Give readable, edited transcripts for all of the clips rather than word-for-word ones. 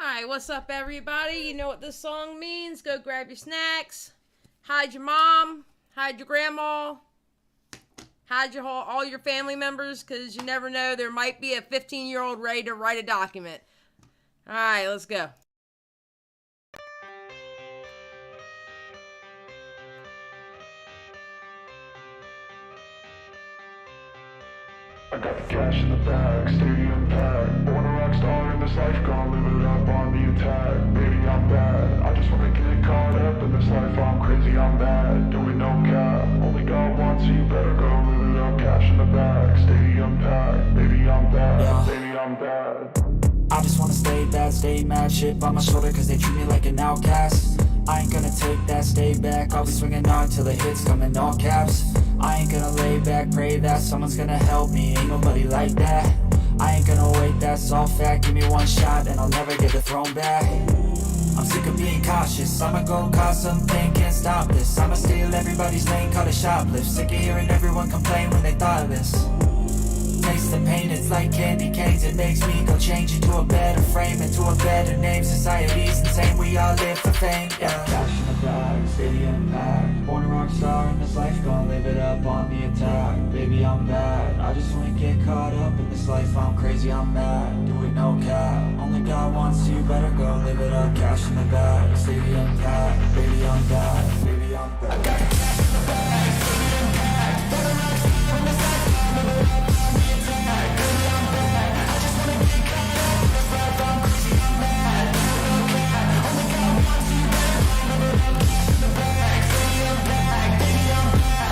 Hi, what's up, everybody? You know what this song means. Go grab your snacks. Hide your mom. Hide your grandma. Hide all your family members, because you never know. There might be a 15-year-old ready to write a document. All right, let's go. I got the cash in the bag, stadium packed. Born a rock star in this life, gonna live it up on the attack. Baby, I'm bad, I just wanna get caught up in this life. I'm crazy, I'm mad, doing no cap. Only God wants you, better go live it up. Cash in the bag, stadium packed. Baby, I'm bad, yeah. Baby, I'm bad. I just wanna stay bad, stay mad. Shit on my shoulder cause they treat me like an outcast. I ain't gonna take that, stay back. I'll be swinging on till the hits come in all caps. I ain't gonna lay back, pray that someone's gonna help me. Ain't nobody like that. I ain't gonna wait, that's all fact. Give me one shot and I'll never get the throne back. I'm sick of being cautious, I'ma go cause some pain, can't stop this. I'ma steal everybody's lane, call it shoplift. Sick of hearing everyone complain when they thought of this. Taste the pain, it's like candy canes. It makes me go change into a better frame, into a better name. Society's insane, we all live for fame, yeah. Cash in the bag, stadium packed. Born a rock star in this life, gonna live it up on the attack. Baby, I'm bad, I just wanna get caught up in this life. I'm crazy, I'm mad, doing no cap. Only God wants you, better go live it up. Cash in the bag, stadium packed. Baby, I'm bad, baby, I'm bad. I got cash in the bag, stadium packed. Born a rock star in this life, gonna live it up. I'm crazy, I'm mad, doing no cap. Only God wants you, better go live it up. Cash in the bag, stadium packed. Baby, I'm bad,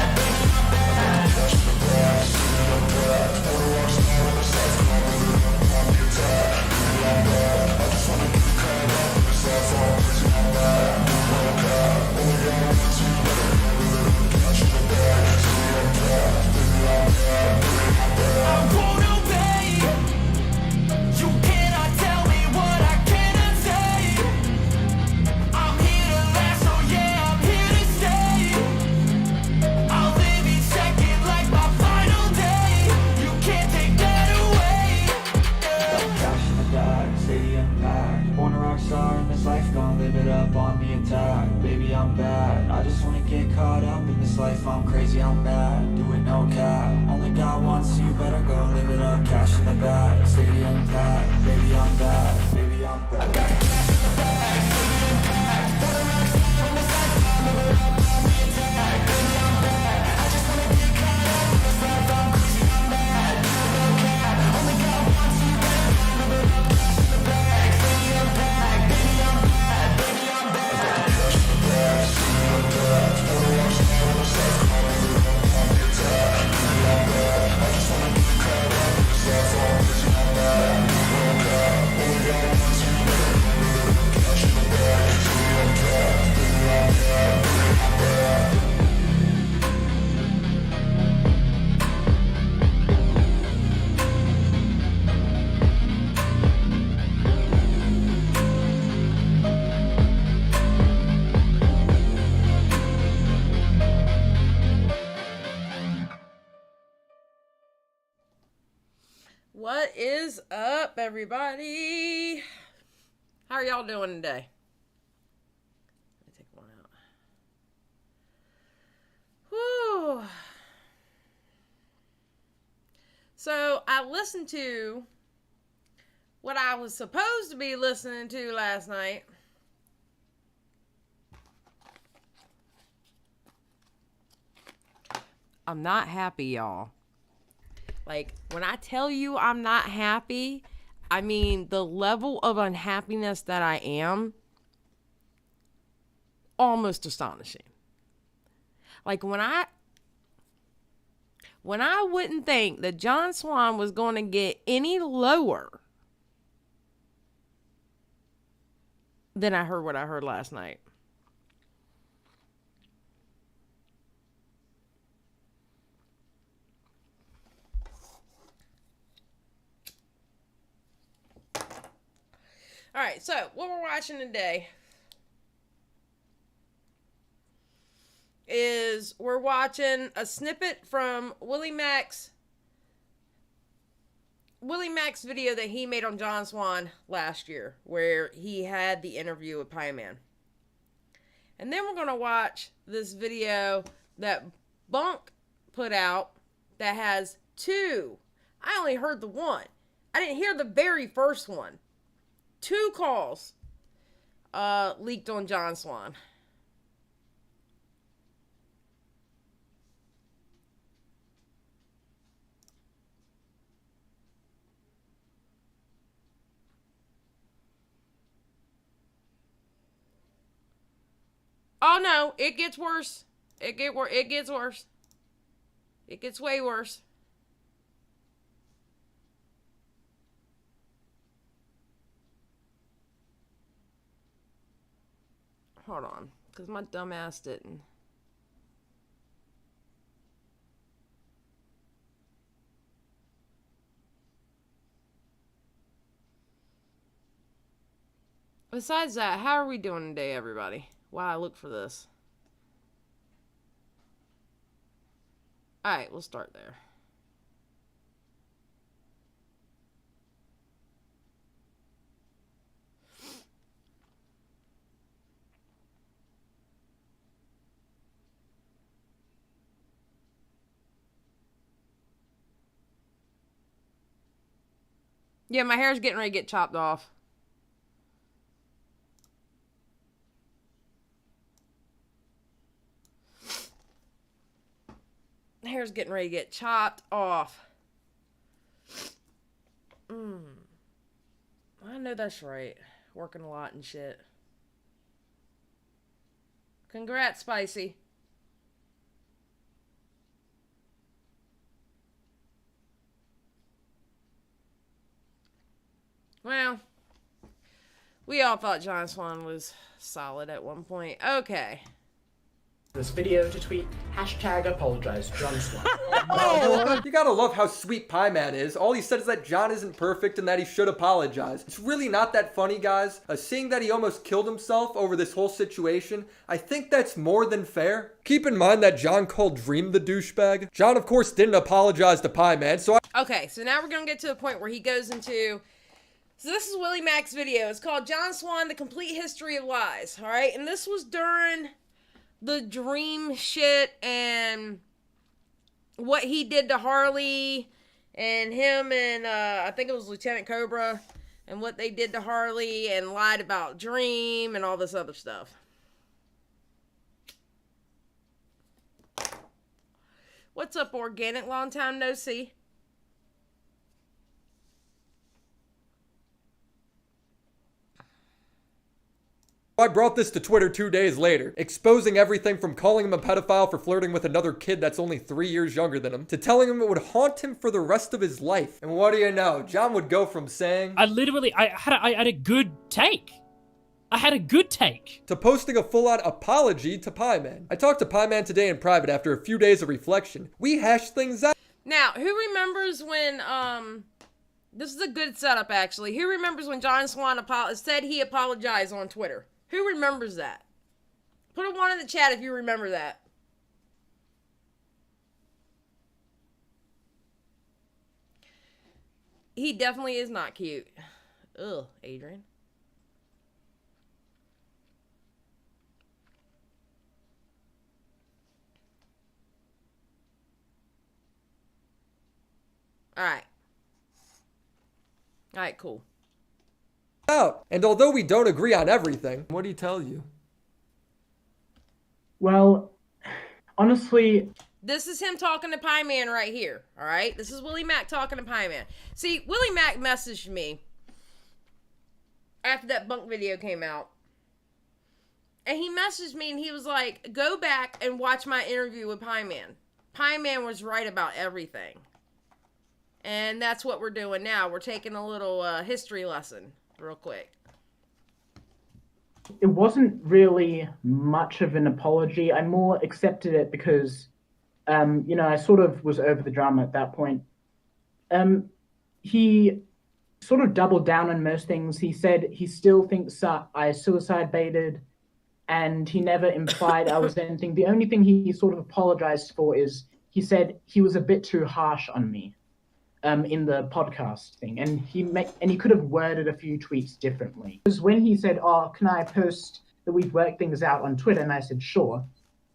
baby, I'm bad. I got cash in the bag, stadium packed. Born a rock star in this life, gonna live it up on the attack. Baby, I'm bad, I just wanna get caught up in this life. I'm crazy, I'm mad, doing no cap. Only God wants you, better go live it up. Cash in the bag, stadium packed. Baby, I'm bad, baby, I'm bad. I got cash in the bag, stadium packed. Born a rock star in this life. What is up, everybody? How are y'all doing today? Let me take one out. Whew. So I listened to what I was supposed to be listening to last night. I'm not happy, y'all. Like, when I tell you I'm not happy, I mean the level of unhappiness that I am, almost astonishing. Like, when I wouldn't think that John Swan was going to get any lower than I heard what I heard last night. All right, so what we're watching today is we're watching a snippet from Willy Mac's Willy Mac's video that he made on John Swan last year, where he had the interview with Pieman. And then we're going to watch this video that Bunk put out that has two. I only heard the one. I didn't hear the very first one. 2 calls leaked on John Swan. Oh no, it gets worse. It gets worse. It gets way worse. Hold on, because my dumb ass didn't. Besides that, how are we doing today, everybody? While I look for this. Alright, we'll start there. Yeah, my hair's getting ready to get chopped off. Hair's getting ready to get chopped off. I know that's right. Working a lot and shit. Congrats, Spicy. Well, we all thought John Swan was solid at one point. Okay. This video to tweet #apologize John Swan. Oh, you gotta love how sweet Pieman is. All he said is that John isn't perfect and that he should apologize. It's really not that funny, guys. Seeing that he almost killed himself over this whole situation, I think that's more than fair. Keep in mind that John called Dream the douchebag. John, of course, didn't apologize to Pieman, so Okay, so now we're gonna get to the point where he goes into... So this is Willy Mac's video. It's called John Swan, The Complete History of Lies. Alright, and this was during the Dream shit and what he did to Harley and him and I think it was Lieutenant Cobra and what they did to Harley and lied about Dream and all this other stuff. What's up, Organic? Long time no see. I brought this to Twitter 2 days later, exposing everything from calling him a pedophile for flirting with another kid that's only 3 years younger than him, to telling him it would haunt him for the rest of his life. And what do you know? John would go from saying, I had a good take. I had a good take. To posting a full-on apology to Pieman. I talked to Pieman today in private after a few days of reflection. We hashed things out. Now, who remembers when, this is a good setup, actually. Who remembers when John Swan said he apologized on Twitter? Who remembers that? Put a 1 in the chat if you remember that. He definitely is not cute. Ugh, Adrian. Alright. Alright, cool. Out. And although we don't agree on everything, what do he tell you? Well, honestly... This is him talking to Pieman right here, alright? This is Willy Mac talking to Pieman. See, Willy Mac messaged me after that Bunk video came out. And he messaged me and he was like, go back and watch my interview with Pieman. Pieman was right about everything. And that's what we're doing now. We're taking a little history lesson real quick. It wasn't really much of an apology. I more accepted it because, I sort of was over the drama at that point. He sort of doubled down on most things. He said he still thinks I suicide baited, and he never implied I was anything. The only thing he sort of apologized for is he said he was a bit too harsh on me. in the podcast thing, and he could have worded a few tweets differently. Because when he said, "Oh, can I post that we've worked things out on Twitter?" and I said, "Sure,"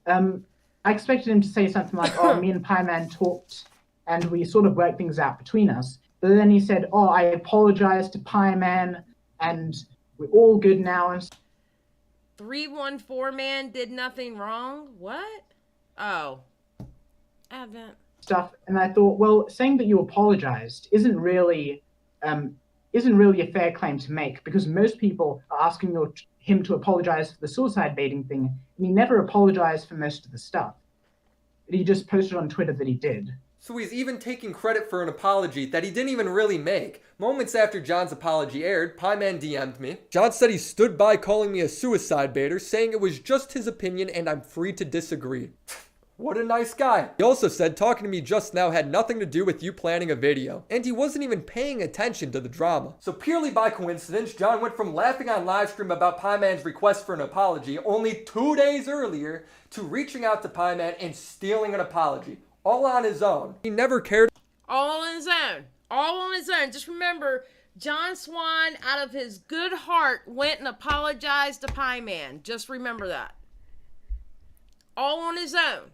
I expected him to say something like, "Oh, me and Pieman talked and we sort of worked things out between us." But then he said, "Oh, I apologize to Pieman and we're all good now." 314 man did nothing wrong? What? Oh. Advent. Stuff, and I thought, well, saying that you apologized isn't really a fair claim to make, because most people are asking him to apologize for the suicide baiting thing, and he never apologized for most of the stuff. He just posted on Twitter that he did. So he's even taking credit for an apology that he didn't even really make. Moments after John's apology aired, Pieman DM'd me. John said he stood by calling me a suicide baiter, saying it was just his opinion and I'm free to disagree. What a nice guy. He also said talking to me just now had nothing to do with you planning a video. And he wasn't even paying attention to the drama. So purely by coincidence, John went from laughing on livestream about Pieman's request for an apology only 2 days earlier to reaching out to Pieman and stealing an apology. All on his own. He never cared. All on his own. All on his own. Just remember, John Swan, out of his good heart, went and apologized to Pieman. Just remember that. All on his own.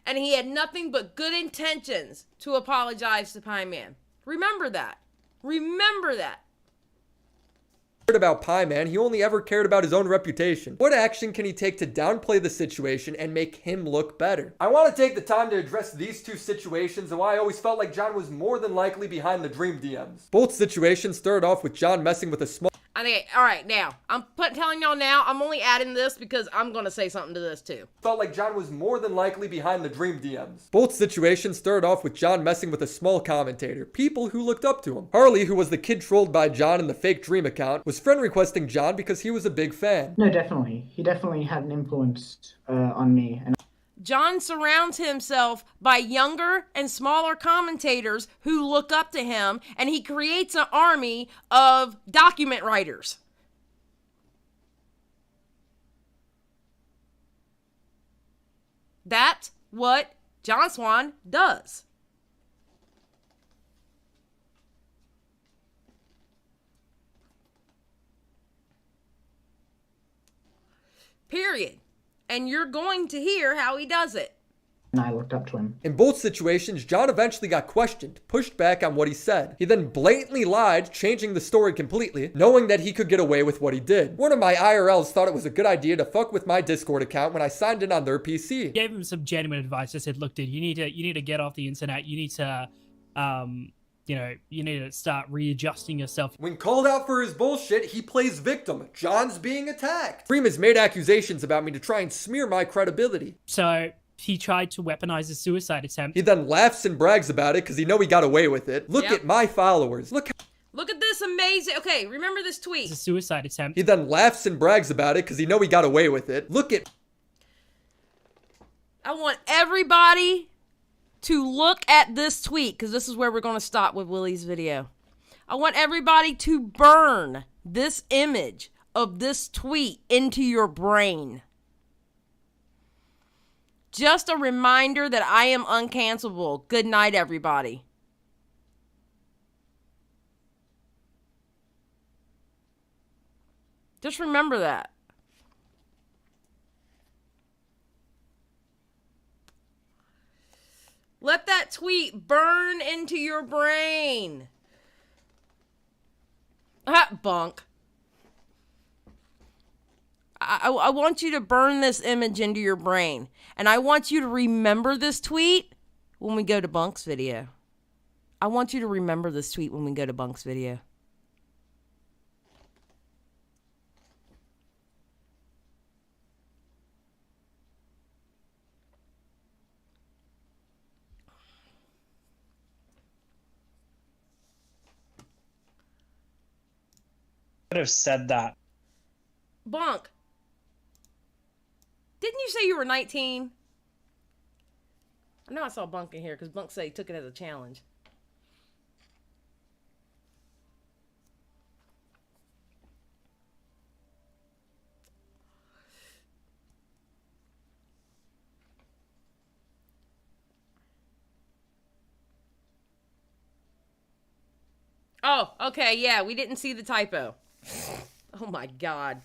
And he had nothing but good intentions to apologize to Pieman. Remember that. Remember that. About Pieman, he only ever cared about his own reputation. What action can he take to downplay the situation and make him look better? I want to take the time to address these two situations and why I always felt like John was more than likely behind the dream DMs. Both situations started off with John messing with a small... All right, now, I'm telling y'all now, I'm only adding this because I'm going to say something to this too. Felt like John was more than likely behind the dream DMs. Both situations started off with John messing with a small commentator, people who looked up to him. Harley, who was the kid trolled by John in the fake dream account, was friend requesting John because he was a big fan. No, definitely. He definitely had an influence on me. And John surrounds himself by younger and smaller commentators who look up to him, and he creates an army of document writers. That's what John Swan does. Period. And you're going to hear how he does it. and I looked up to him. In both situations, John eventually got questioned, pushed back on what he said. He then blatantly lied, changing the story completely, knowing that he could get away with what he did. One of my IRLs thought it was a good idea to fuck with my Discord account when I signed in on their PC. Gave him some genuine advice. I said, look, dude, you need to get off the internet. You need to, you need to start readjusting yourself. When called out for his bullshit, he plays victim. John's being attacked. Freem has made accusations about me to try and smear my credibility. So he tried to weaponize his suicide attempt. He then laughs and brags about it because he know he got away with it. Look at my followers. Look at this amazing... Okay, remember this tweet. It's a suicide attempt. He then laughs and brags about it because he know he got away with it. I want everybody to look at this tweet, because this is where we're going to stop with Willy's video. I want everybody to burn this image of this tweet into your brain. Just a reminder that I am uncancelable. Good night, everybody. Just remember that. Let that tweet burn into your brain. Bunk. I want you to burn this image into your brain. And I want you to remember this tweet when we go to Bunks video. I want you to remember this tweet when we go to Bunks video. Could have said that. Bunk. Didn't you say you were 19? I know I saw Bunk in here because Bunk said he took it as a challenge. Oh, okay, yeah, we didn't see the typo. Oh my God.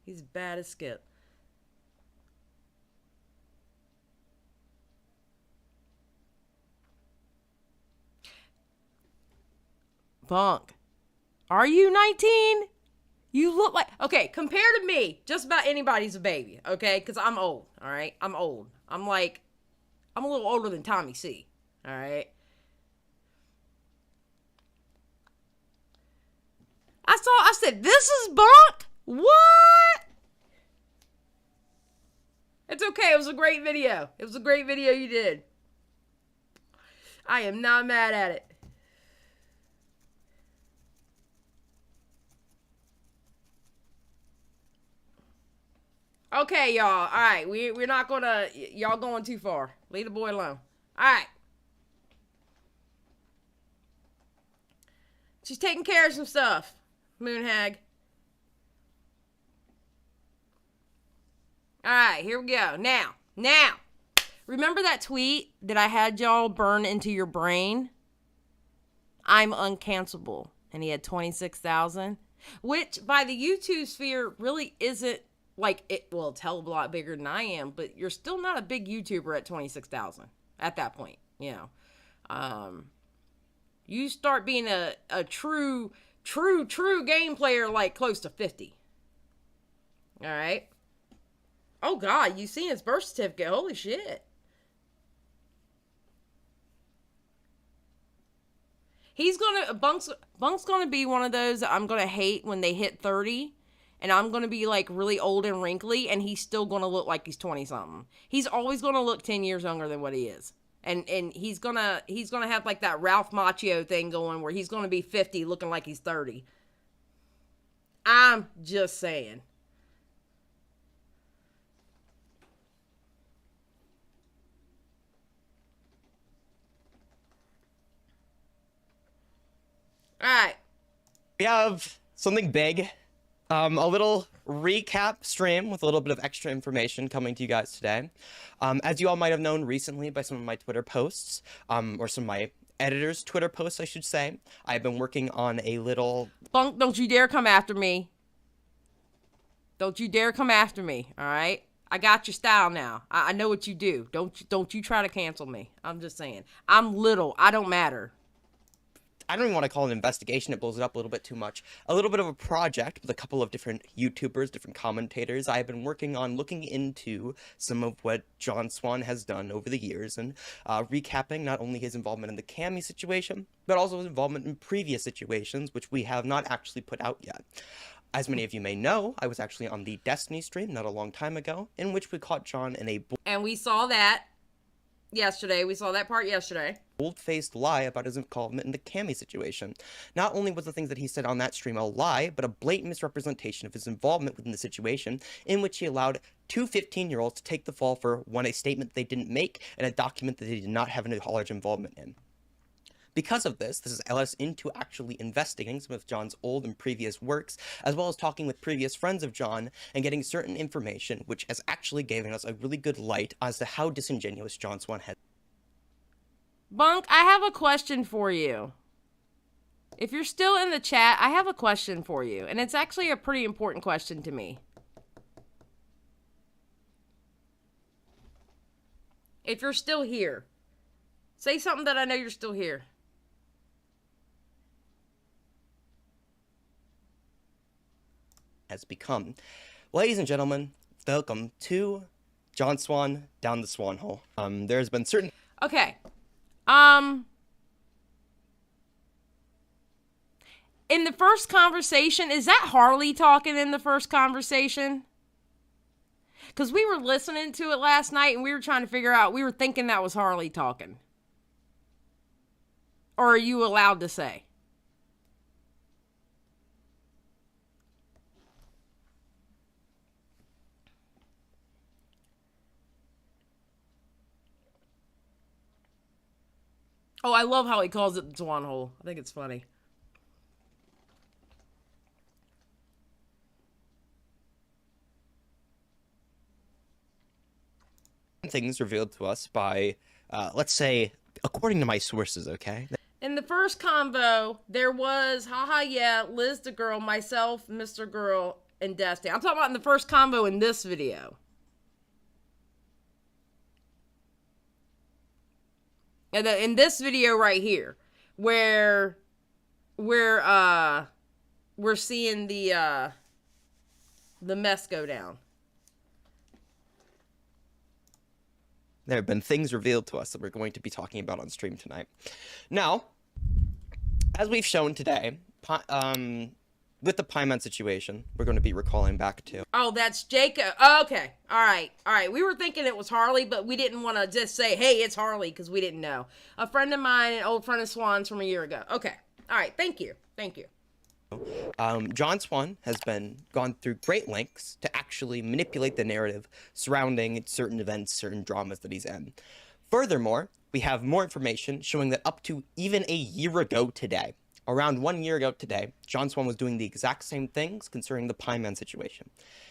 He's bad as Skip. Bunk. Are you 19? You look like... Okay, compared to me, just about anybody's a baby, okay? Because I'm old, all right? I'm old. I'm a little older than Tommy C, all right? I said, this is Bunk? What? It's okay. It was a great video. It was a great video you did. I am not mad at it. Okay, y'all. All right. We're not going to... Y'all going too far. Leave the boy alone. All right. She's taking care of some stuff. Moonhag. All right, here we go. Now, remember that tweet that I had y'all burn into your brain? I'm uncancelable. And he had 26,000, which by the YouTube sphere really isn't like it. Well, it's a hell of a lot bigger than I am, but you're still not a big YouTuber at 26,000 at that point, you know. You start being a true game player like close to 50. All right. Oh God, you seen his birth certificate? Holy shit. Bunk's gonna be one of those that I'm gonna hate when they hit 30, and I'm gonna be like really old and wrinkly, and he's still gonna look like he's 20 something. He's always gonna look 10 years younger than what he is. And he's gonna have like that Ralph Macchio thing going where he's gonna be 50 looking like he's 30. I'm just saying. All right. We have something big. A little recap stream with a little bit of extra information coming to you guys today. As you all might have known recently by some of my Twitter posts, or some of my editor's Twitter posts, I should say, I've been working on a little... Bunk, don't you dare come after me. Don't you dare come after me, all right? I got your style now. I know what you do. Don't you try to cancel me. I'm just saying. I'm little. I don't matter. I don't even want to call it an investigation. It blows it up a little bit too much. A little bit of a project with a couple of different YouTubers, different commentators. I've been working on looking into some of what John Swan has done over the years and recapping not only his involvement in the Cammy situation, but also his involvement in previous situations, which we have not actually put out yet. As many of you may know, I was actually on the Destiny stream not a long time ago, in which we caught John in a... And we saw that yesterday. We saw that part yesterday. Bold-faced lie about his involvement in the Cammy situation. Not only was the things that he said on that stream a lie, but a blatant misrepresentation of his involvement within the situation, in which he allowed two 15-year-olds to take the fall for, one, a statement they didn't make, and a document that they did not have any large involvement in. Because of this has led us into actually investigating some of John's old and previous works, as well as talking with previous friends of John and getting certain information, which has actually given us a really good light as to how disingenuous John Swan has. Bunk, I have a question for you. If you're still in the chat, I have a question for you, and it's actually a pretty important question to me. If you're still here, say something that I know you're still here. Has become. Ladies and gentlemen, welcome to John Swan Down the Swan Hole. There's been certain... Okay. In the first conversation, is that Harley talking in the first conversation? Because we were listening to it last night and we were trying to figure out, we were thinking that was Harley talking. Or are you allowed to say? Oh, I love how he calls it the Swan Hole. I think it's funny. Things revealed to us by, let's say, according to my sources, okay? In the first convo, there was, haha, yeah, Liz the girl, myself, Mr. Girl, and Destiny. I'm talking about in the first convo in this video. And in this video right here, where we're seeing the mess go down. There have been things revealed to us that we're going to be talking about on stream tonight. Now, as we've shown today, with the Pieman situation, we're going to be recalling back to... Oh, that's Jacob. Oh, okay. All right. We were thinking it was Harley, but we didn't want to just say, hey, it's Harley, because we didn't know. A friend of mine, an old friend of Swan's from a year ago. Okay. All right. Thank you. John Swan has gone through great lengths to actually manipulate the narrative surrounding certain events, certain dramas that he's in. Furthermore, we have more information showing that up to even a year ago today, around 1 year ago today, John Swan was doing the exact same things concerning the Pieman situation.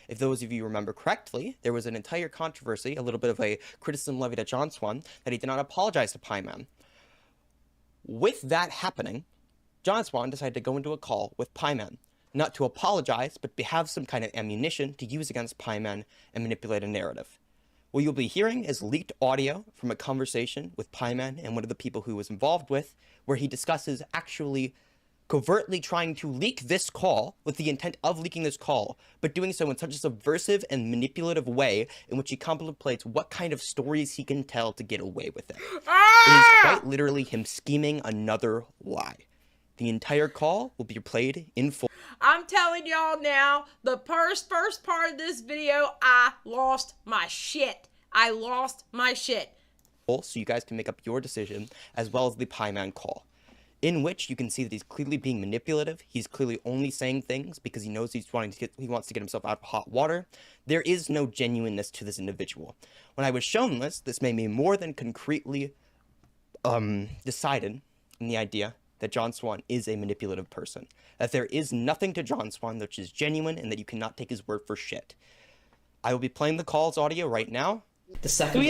If those of you remember correctly, there was an entire controversy, a little bit of a criticism levied at John Swan, that he did not apologize to Pieman. With that happening, John Swan decided to go into a call with Pieman, not to apologize, but to have some kind of ammunition to use against Pieman and manipulate a narrative. What you'll be hearing is leaked audio from a conversation with Pieman and one of the people who was involved with, where he discusses actually covertly trying to leak this call with the intent of leaking this call, but doing so in such a subversive and manipulative way in which he contemplates what kind of stories he can tell to get away with it. It is quite literally him scheming another lie. The entire call will be played in full. I'm telling y'all now, the first part of this video, I lost my shit. So you guys can make up your decision, as well as the Pieman call, in which you can see that he's clearly being manipulative. He's clearly only saying things because he knows he wants to get himself out of hot water. There is no genuineness to this individual. When I was shown this made me more than concretely decided in the idea that John Swan is a manipulative person. That there is nothing to John Swan which is genuine and that you cannot take his word for shit. I will be playing the call's audio right now. The second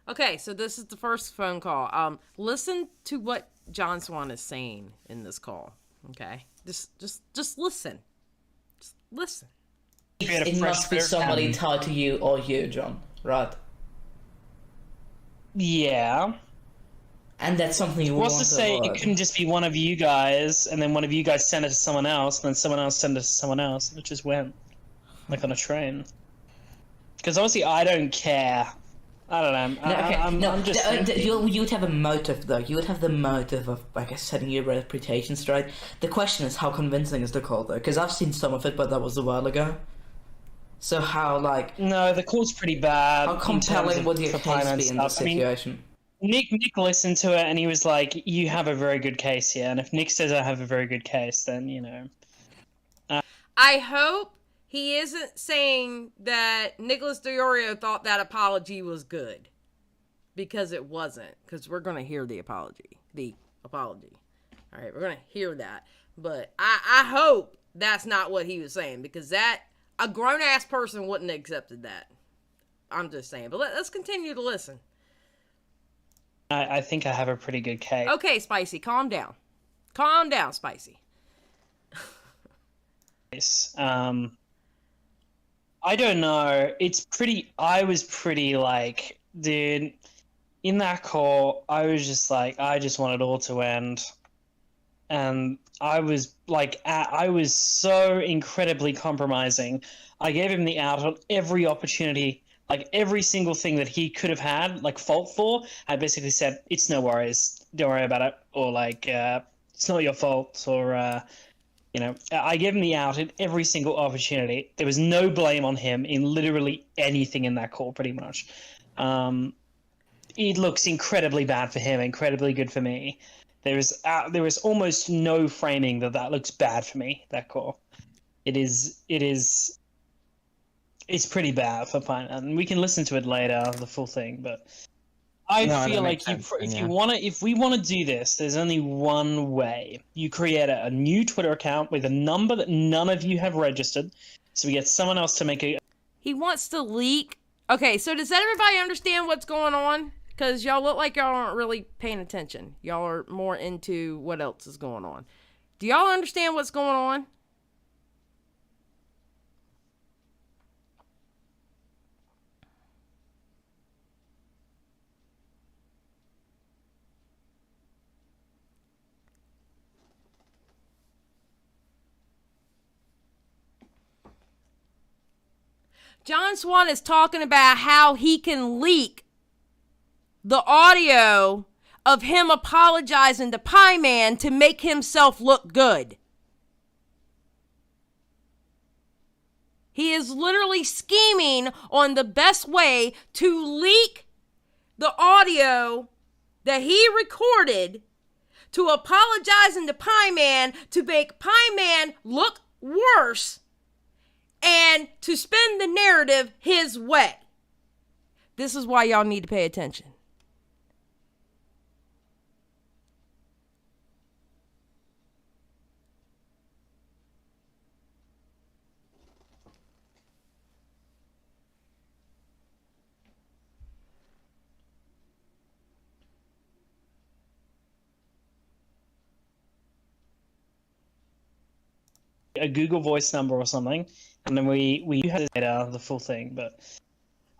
Okay, so this is the first phone call. Listen to what John Swan is saying in this call. Okay? Just listen. Just listen. It must be somebody tied to you or you, John, right? Yeah. And that's something you What's want to say avoid. it couldn't just be one of you guys, and then one of you guys send it to someone else, and then someone else send it to someone else, and it just went. Like on a train. Because obviously I don't care. I don't know. I'm just you would have a motive, though. You would have the motive of, I guess, setting your reputation straight. The question is, how convincing is the call, though? Because I've seen some of it, but that was a while ago. So how, like... No, the call's pretty bad. How compelling would your case be in this situation? Nick listened to it and he was like, you have a very good case here. And if Nick says I have a very good case, then, you know. I hope he isn't saying that Nicholas Diorio thought that apology was good. Because it wasn't. Because we're going to hear the apology. All right, we're going to hear that. But I hope that's not what he was saying. Because a grown-ass person wouldn't have accepted that. I'm just saying. But let's continue to listen. I think I have a pretty good case. Okay, Spicy, calm down. Calm down, Spicy. I don't know. I was pretty like, dude, in that call, I was just like, I just want it all to end. And I was like, I was so incredibly compromising. I gave him the out on every opportunity. Like, every single thing that he could have had, like, fault for, I basically said, it's no worries, don't worry about it, or, like, it's not your fault, or, you know, I gave him the out at every single opportunity. There was no blame on him in literally anything in that call, pretty much. It looks incredibly bad for him, incredibly good for me. There is almost no framing that looks bad for me, that call. It's pretty bad for Pine, and we can listen to it later, the full thing. But I feel like if we want to do this, there's only one way. You create a new Twitter account with a number that none of you have registered, so we get someone else to make a. He wants to leak. Okay, so does everybody understand what's going on? Because y'all look like y'all aren't really paying attention. Y'all are more into what else is going on. Do y'all understand what's going on? John Swan is talking about how he can leak the audio of him apologizing to Pieman to make himself look good. He is literally scheming on the best way to leak the audio that he recorded to apologizing to Pieman to make Pieman look worse and to spin the narrative his way. This is why y'all need to pay attention. A Google Voice number or something, and then we had the full thing. But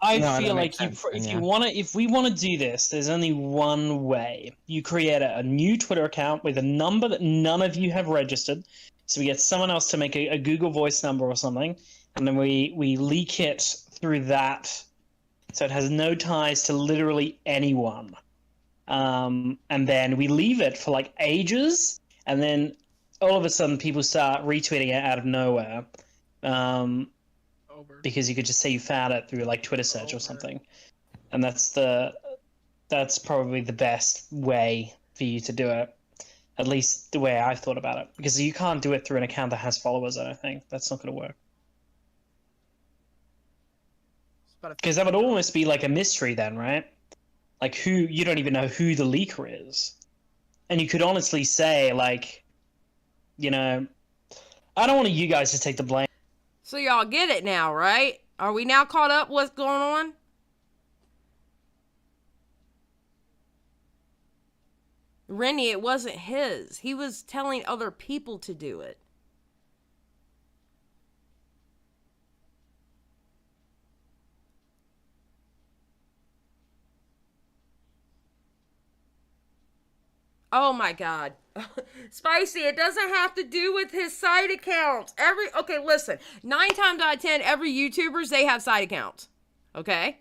I feel like if we want to do this, there's only one way. You create a new Twitter account with a number that none of you have registered. So we get someone else to make a Google Voice number or something, and then we leak it through that, so it has no ties to literally anyone. And then we leave it for like ages, and then all of a sudden people start retweeting it out of nowhere. Because you could just say you found it through like Twitter search or something. And that's probably the best way for you to do it. At least the way I thought about it. Because you can't do it through an account that has followers, I don't think. That's not going to work. Because that would almost be like a mystery then, right? Like you don't even know who the leaker is. And you could honestly say like, you know, I don't want you guys to take the blame. So y'all get it now, right? Are we now caught up what's going on? Rennie, it wasn't his. He was telling other people to do it. Oh my God. Spicy, it doesn't have to do with his side accounts. Okay, listen. 9 times out of 10, every YouTubers, they have side accounts. Okay?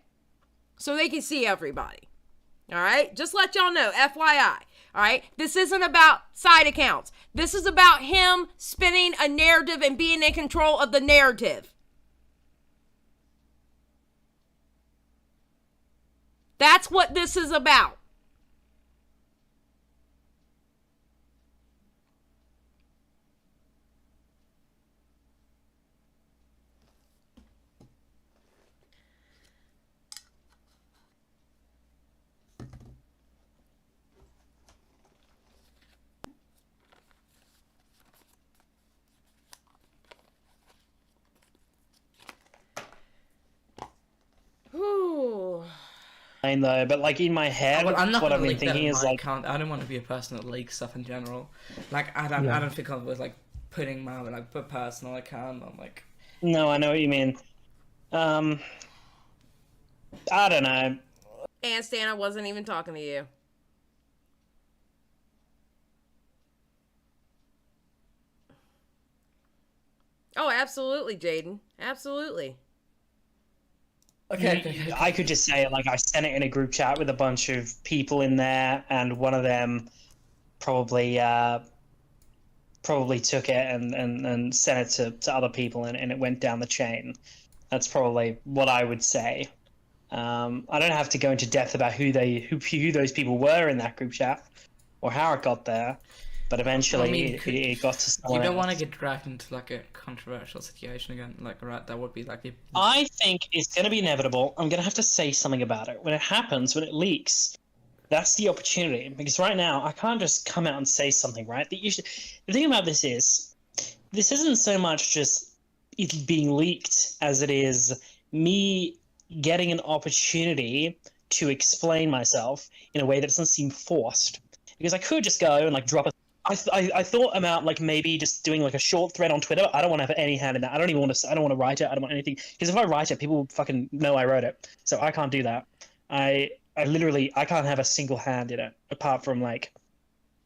So they can see everybody. All right? Just let y'all know, FYI. All right? This isn't about side accounts. This is about him spinning a narrative and being in control of the narrative. That's what this is about. Though, but like in my head, I'm not what I've gonna been leak that thinking in is my like, account. I don't want to be a person that leaks stuff in general. Like I don't think I was like putting my like personal account on like. No, I know what you mean. I don't know. And Stan, I wasn't even talking to you. Oh, absolutely, Jaden. Absolutely. Okay. I could just say, like, I sent it in a group chat with a bunch of people in there, and one of them probably took it and sent it to other people, and it went down the chain. That's probably what I would say. I don't have to go into depth about who those people were in that group chat or how it got there, but eventually it got to someone You don't else. want to get dragged into like a controversial situation again, like right? That would be like. I think it's going to be inevitable. I'm going to have to say something about it. When it happens, when it leaks, that's the opportunity. Because right now, I can't just come out and say something, right? The thing about this isn't so much just it being leaked as it is me getting an opportunity to explain myself in a way that doesn't seem forced. Because I could just go and like drop a. I thought about like maybe just doing like a short thread on Twitter. I don't want to have any hand in that. I don't even want to. I don't want to write it. I don't want anything. Because if I write it, people will fucking know I wrote it. So I can't do that. I literally can't have a single hand in it apart from like.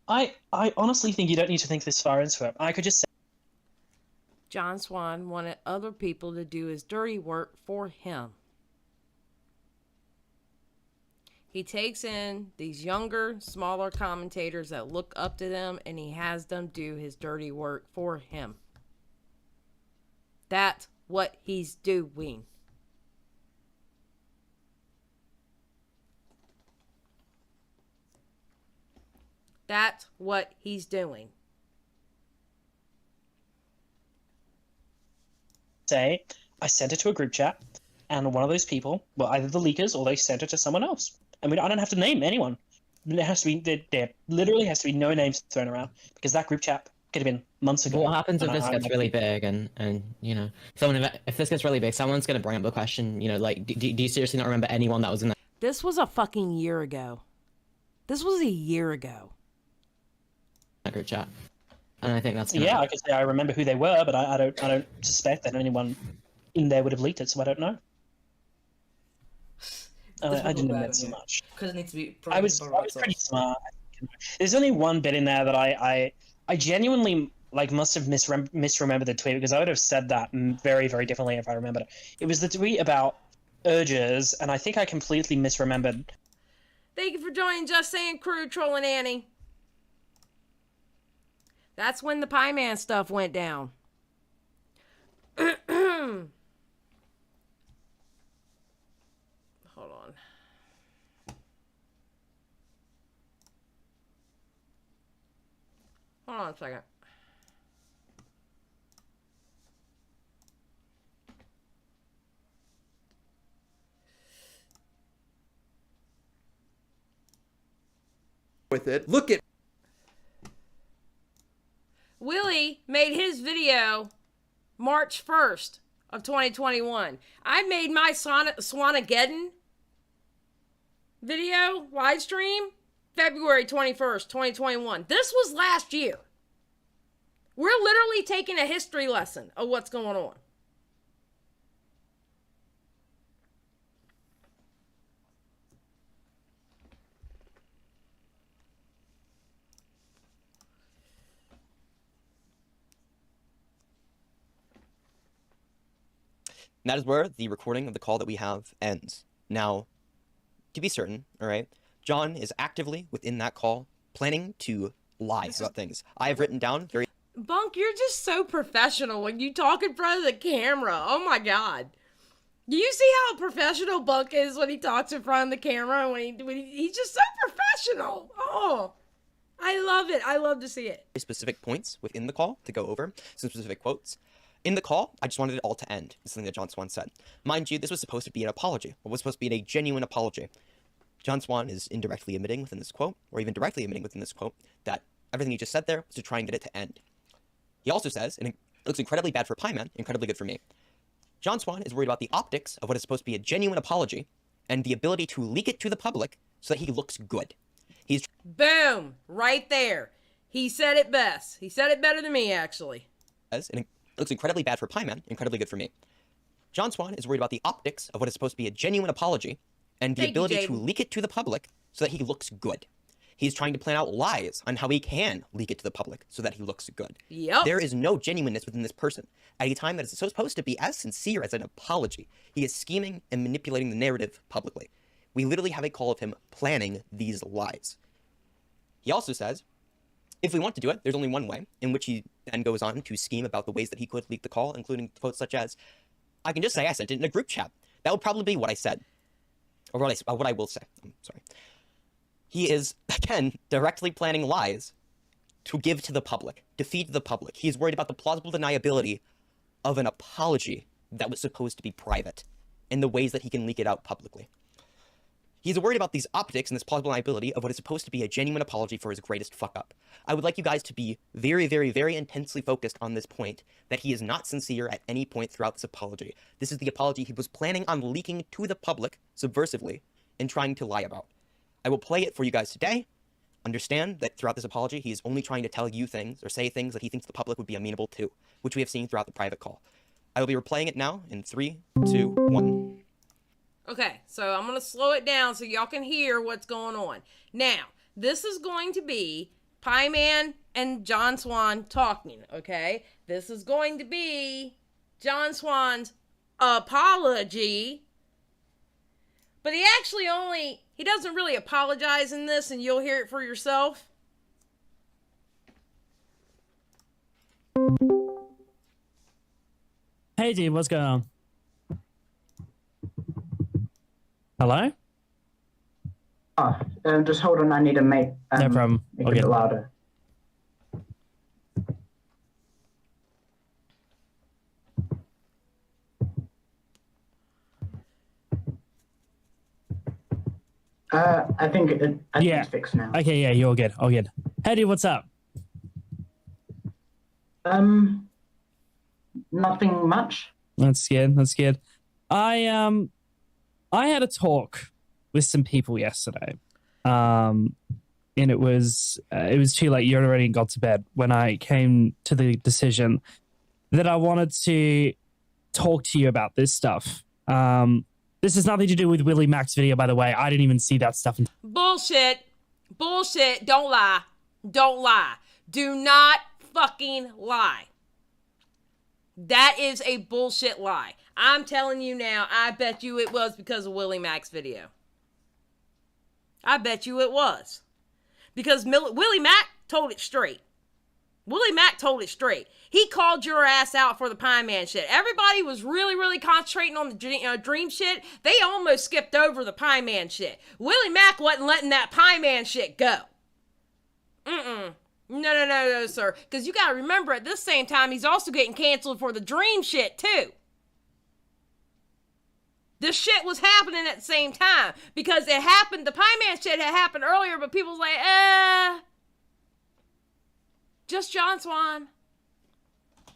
I honestly think you don't need to think this far into it. I could just say. John Swan wanted other people to do his dirty work for him. He takes in these younger, smaller commentators that look up to them, and he has them do his dirty work for him. That's what he's doing. That's what he's doing. Say, I sent it to a group chat, and one of those people were either the leakers or they sent it to someone else. I mean, I don't have to name anyone. There has to be there literally has to be no names thrown around because that group chat could have been months ago. What happens if And this gets really big and you know, if this gets really big, someone's gonna bring up the question, you know, like, do you seriously not remember anyone that was in This was a fucking year ago. This was a year ago. that group chat? And I think that's Yeah, I could say I remember who they were, but I don't suspect that anyone in there would have leaked it, so I don't know. I didn't admit so much. Because it needs to be. I was pretty smart. There's only one bit in there that I genuinely like must have misremembered the tweet because I would have said that very, very differently if I remembered it. It was the tweet about urges, and I think I completely misremembered. Thank you for joining Just Saying Crew, Trolling Annie. That's when the Pieman stuff went down. Hold on. Hold on a second. With it. Look at Willy made his video March 1st of 2021. I made my Swanageddon video live stream February 21st, 2021. This was last year. We're literally taking a history lesson of what's going on. And that is where the recording of the call that we have ends. Now, to be certain, all right, John is actively within that call planning to lie about things. I have written down very. Bunk, you're just so professional when you talk in front of the camera. Oh my God. Do you see how professional Bunk is when he talks in front of the camera? He's just so professional. Oh, I love it. I love to see it. Specific points within the call to go over, some specific quotes. In the call, I just wanted it all to end. It's something that John Swan said. Mind you, this was supposed to be an apology. It was supposed to be a genuine apology. John Swan is indirectly admitting within this quote, or even directly admitting within this quote, that everything he just said there was to try and get it to end. He also says, and it looks incredibly bad for Pieman, incredibly good for me. John Swan is worried about the optics of what is supposed to be a genuine apology and the ability to leak it to the public so that he looks good. He's Boom! Right there. He said it best. He said it better than me, actually. and it looks incredibly bad for Pieman, incredibly good for me. John Swan is worried about the optics of what is supposed to be a genuine apology and the Thank you, ability to Jaden. leak it to the public so that he looks good. He's trying to plan out lies on how he can leak it to the public so that he looks good. Yep. There is no genuineness within this person. At a time that is supposed to be as sincere as an apology, he is scheming and manipulating the narrative publicly. We literally have a call of him planning these lies. He also says, if we want to do it, there's only one way, in which he then goes on to scheme about the ways that he could leak the call, including quotes such as, I can just say I sent it in a group chat. That would probably be what I said. Or what I will say. I'm sorry. He is, again, directly planning lies to give to the public, to feed to the public. He is worried about the plausible deniability of an apology that was supposed to be private and the ways that he can leak it out publicly. He's worried about these optics and this plausible deniability of what is supposed to be a genuine apology for his greatest fuck-up. I would like you guys to be very, very, very intensely focused on this point, that he is not sincere at any point throughout this apology. This is the apology he was planning on leaking to the public, subversively, and trying to lie about. I will play it for you guys today. Understand that throughout this apology, he is only trying to tell you things or say things that he thinks the public would be amenable to, which we have seen throughout the private call. I will be replaying it now in 3, 2, 1. Okay, so I'm going to slow it down so y'all can hear what's going on. Now, this is going to be Pieman and John Swan talking, okay? This is going to be John Swan's apology. But he doesn't really apologize in this, and you'll hear it for yourself. Hey, dude, what's going on? Hello? Just hold on, I need to make No problem. make I'll it a get bit it. louder. I think it's fixed now. Okay, yeah, you're all good. All good. Hey, dude, what's up? Nothing much. That's good. That's good. I had a talk with some people yesterday. And it was too late. You already got to bed when I came to the decision that I wanted to talk to you about this stuff. This has nothing to do with Willy Mac's video, by the way. I didn't even see that stuff. Bullshit. Bullshit. Don't lie. Don't lie. Do not fucking lie. That is a bullshit lie. I'm telling you now, I bet you it was because of Willy Mac's video. I bet you it was. Because Willy Mac told it straight. Willy Mac told it straight. He called your ass out for the Pieman shit. Everybody was really, really concentrating on the dream shit. They almost skipped over the Pieman shit. Willy Mac wasn't letting that Pieman shit go. No, sir. Because you got to remember, at this same time, he's also getting canceled for the dream shit, too. This shit was happening at the same time. Because it happened, the Pieman shit had happened earlier, but people was like, just John Swan.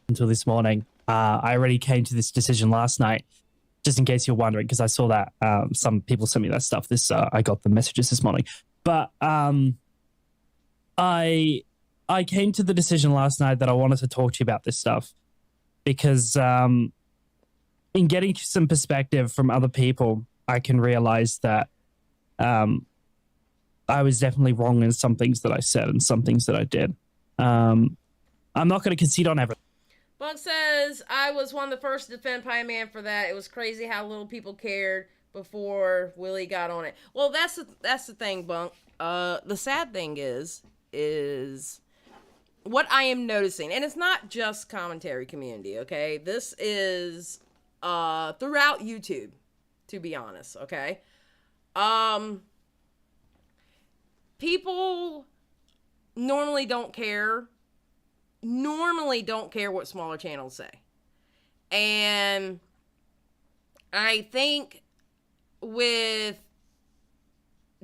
Until this morning. I already came to this decision last night, just in case you're wondering, because I saw that some people sent me that stuff. I got the messages this morning. But I came to the decision last night that I wanted to talk to you about this stuff because in getting some perspective from other people, I can realize that I was definitely wrong in some things that I said and some things that I did. I'm not going to concede on everything. Bunks says, I was one of the first to defend Pieman for that. It was crazy how little people cared before Willy got on it. Well, that's the thing, Bunk. The sad thing is what I am noticing, and it's not just commentary community, okay? This is throughout YouTube, to be honest, okay? People normally don't care what smaller channels say. And I think with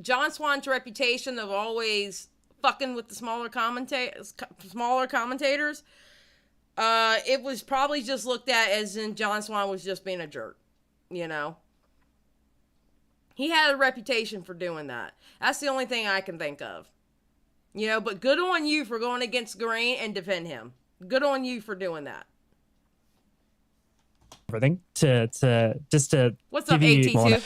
John Swan's reputation of always fucking with the smaller commentators, it was probably just looked at as in John Swan was just being a jerk, you know? He had a reputation for doing that. That's the only thing I can think of. You know, but good on you for going against Green and defend him. Good on you for doing that. Everything to What's up, give you more, AT2?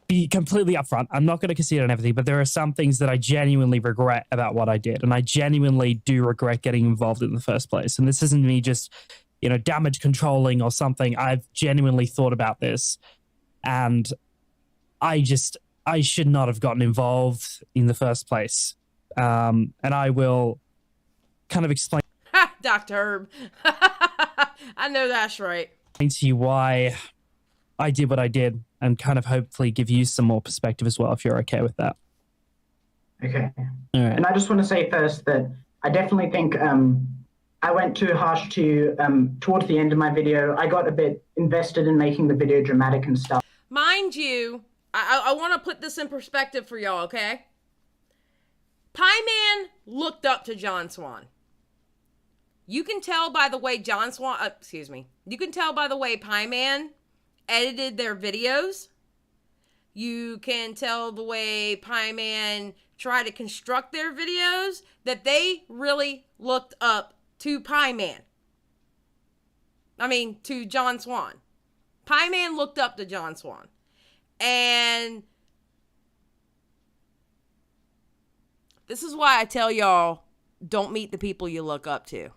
be completely upfront. I'm not going to concede on everything, but there are some things that I genuinely regret about what I did, and I genuinely do regret getting involved in the first place. And this isn't me just, damage controlling or something. I've genuinely thought about this, and I should not have gotten involved in the first place. And I will kind of explain Ha! Dr. Herb. I know that's right. to you why I did what I did and kind of hopefully give you some more perspective as well, if you're okay with that. Okay. All right. And I just want to say first that I definitely think I went too harsh towards the end of my video. I got a bit invested in making the video dramatic and stuff. Mind you, I want to put this in perspective for y'all, okay? Pieman looked up to John Swan. You can tell by the way you can tell by the way Pieman edited their videos You can tell the way Pieman try to construct their videos that they really looked up to Pieman. I mean, to John Swan. Pieman looked up to John Swan. And this is why I tell y'all, don't meet the people you look up to.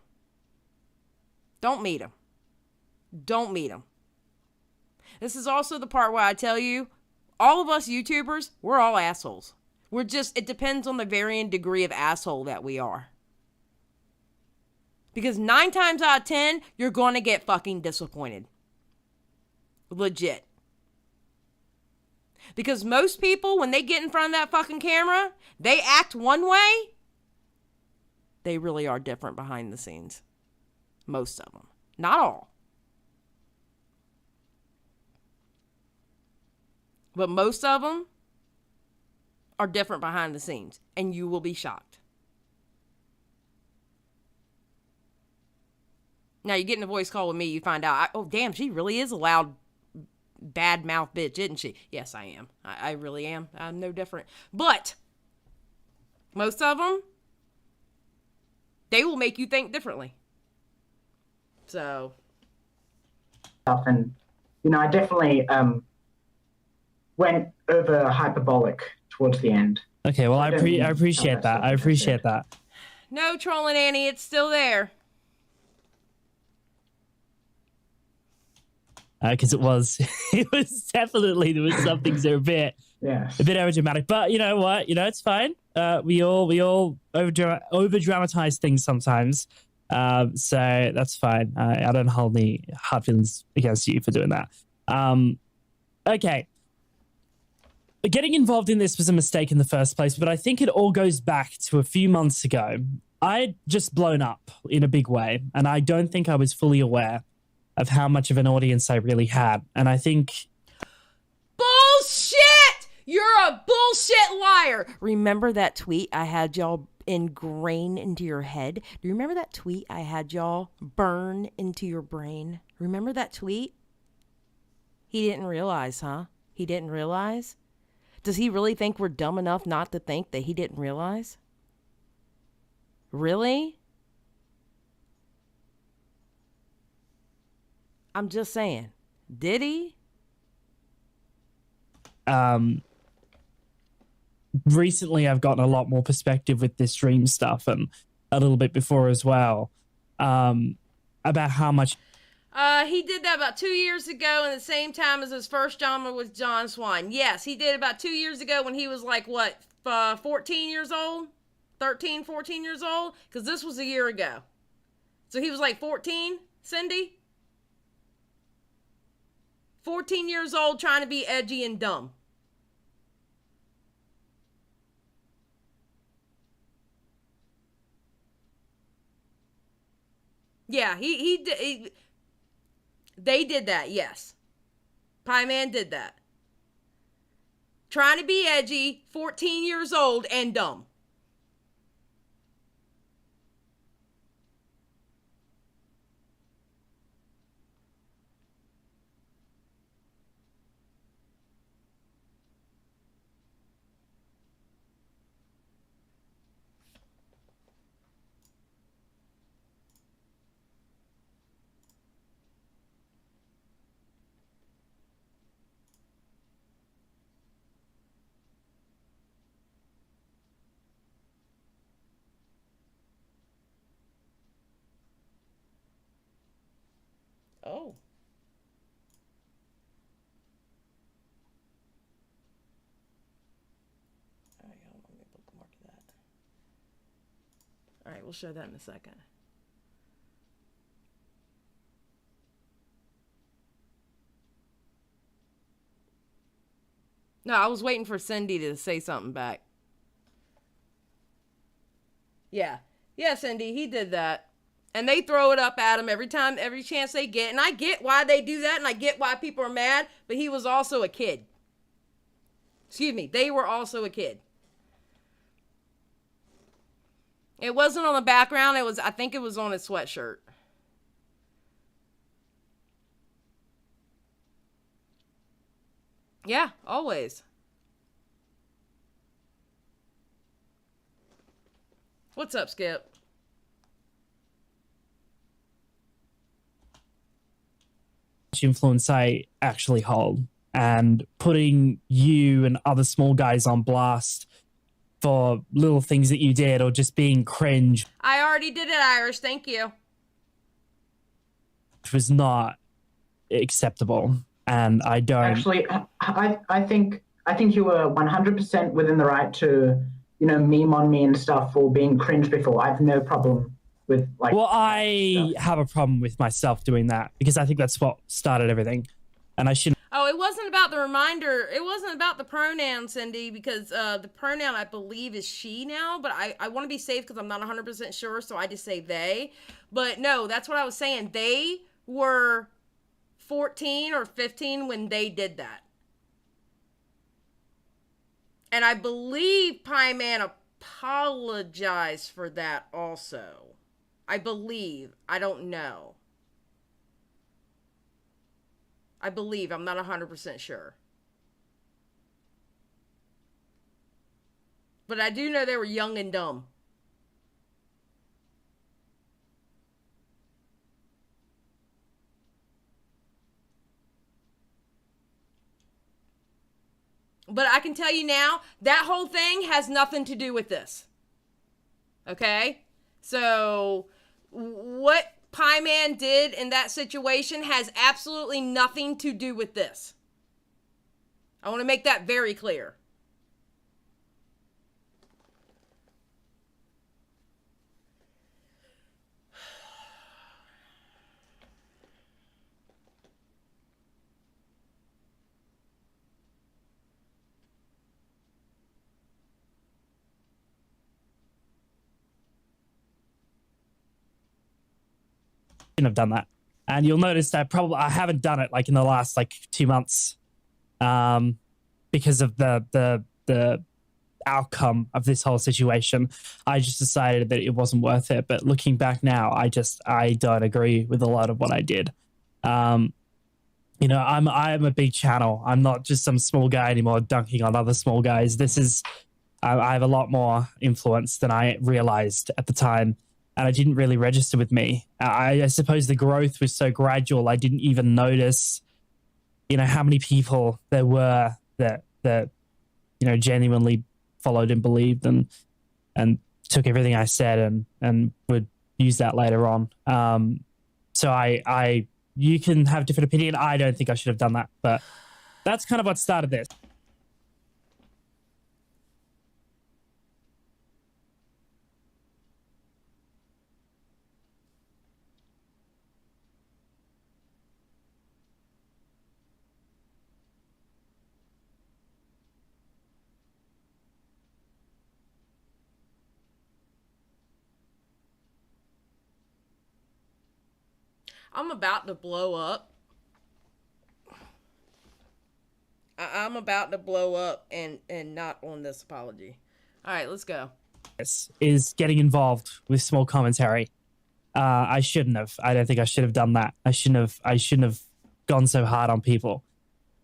Don't meet them. Don't meet them. This is also the part where I tell you, all of us YouTubers, we're all assholes. We're just, it depends on the varying degree of asshole that we are. Because 9 times out of 10, you're going to get fucking disappointed. Legit. Because most people, when they get in front of that fucking camera, they act one way. They really are different behind the scenes. Most of them. Not all. But most of them are different behind the scenes. And you will be shocked. Now, you get in a voice call with me, you find out, oh, damn, she really is a loud, bad mouth bitch, isn't she? Yes, I am. I really am. I'm no different. But most of them, they will make you think differently. So. And, you know, I definitely went over hyperbolic towards the end. Okay, well, I appreciate that. I appreciate that. No trolling, Annie. It's still there. Because it was definitely, there was some things that were a bit over dramatic. But you know what? You know, it's fine. We all over dramatize things sometimes. So that's fine. I don't hold any hard feelings against you for doing that. Okay. Getting involved in this was a mistake in the first place, but I think it all goes back to a few months ago. I had just blown up in a big way, and I don't think I was fully aware of how much of an audience I really had. And I think... Bullshit! You're a bullshit liar! Remember that tweet I had y'all ingrain into your head? Do you remember that tweet I had y'all burn into your brain? Remember that tweet? He didn't realize, huh? He didn't realize? Does he really think we're dumb enough not to think that he didn't realize? Really? I'm just saying. Did he? Recently, I've gotten a lot more perspective with this stream stuff, and a little bit before as well, about how much... He did that about 2 years ago, in the same time as his first drama with John Swan. Yes, he did about 2 years ago when he was like, what, 14 years old? 13, 14 years old? Because this was a year ago. So he was like 14, Cindy? 14 years old trying to be edgy and dumb. Yeah, they did that, yes. Pieman did that. Trying to be edgy, 14 years old, and dumb. Oh. All right, hold on, let me bookmark that. All right, we'll show that in a second. No, I was waiting for Cindy to say something back. Yeah. Yeah, Cindy, he did that. And they throw it up at him every time, every chance they get. And I get why they do that, and I get why people are mad, but he was also a kid. Excuse me, they were also a kid. It wasn't on the background, I think it was on his sweatshirt. Yeah, always. What's up, Skip? Influence I actually hold, and putting you and other small guys on blast for little things that you did or just being cringe, I already did it, Irish. Thank you. which was not acceptable. And I don't Actually, I think you were 100% within the right to, you know, meme on me and stuff for being cringe before. I have no problem with like. well, I have a problem with myself doing that because I think that's what started everything, and I shouldn't. Oh, it wasn't about the reminder. It wasn't about the pronoun, Cindy, because the pronoun, I believe, is she now. But I want to be safe because I'm not 100% sure, so I just say they. But no, that's what I was saying. They were 14 or 15 when they did that. And I believe Pieman apologized for that also. I believe. I don't know. I believe. I'm not 100% sure. But I do know they were young and dumb. But I can tell you now, that whole thing has nothing to do with this. Okay? So, what Pieman did in that situation has absolutely nothing to do with this. I want to make that very clear. Have done that, and you'll notice that I haven't done it like in the last like 2 months, because of the outcome of this whole situation. I just decided that it wasn't worth it. But looking back now, I don't agree with a lot of what I did. You know, I'm a big channel. I'm not just some small guy anymore dunking on other small guys. I have a lot more influence than I realized at the time. And it didn't really register with me. I suppose the growth was so gradual, I didn't even notice, you know, how many people there were that you know, genuinely followed and believed and took everything I said and would use that later on. So you can have different opinion. I don't think I should have done that, but that's kind of what started this. I'm about to blow up. I'm about to blow up and not on this apology. All right, let's go. Is getting involved with small commentary. I shouldn't have. I don't think I should have done that. I shouldn't have gone so hard on people.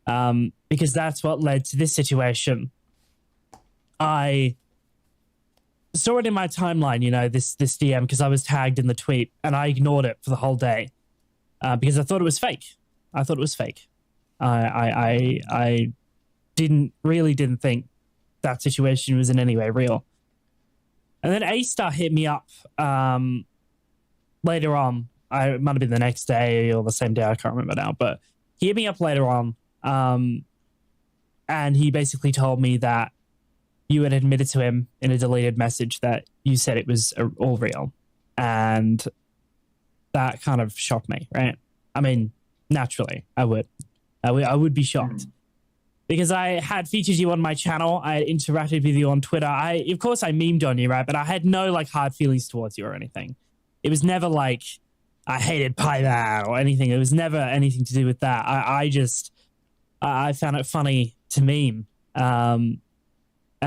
Because that's what led to this situation. I saw it in my timeline, you know, this DM, because I was tagged in the tweet and I ignored it for the whole day. Because I thought it was fake. I didn't think that situation was in any way real. And then A-Star hit me up later on. It might have been the next day or the same day. I can't remember now. But he hit me up later on. And he basically told me that you had admitted to him in a deleted message that you said it was all real. And that kind of shocked me, right? I mean, naturally, I would be shocked. Because I had featured you on my channel. I had interacted with you on Twitter. Of course, I memed on you, right? But I had no, like, hard feelings towards you or anything. It was never, like, I hated Pieman or anything. It was never anything to do with that. I found it funny to meme. And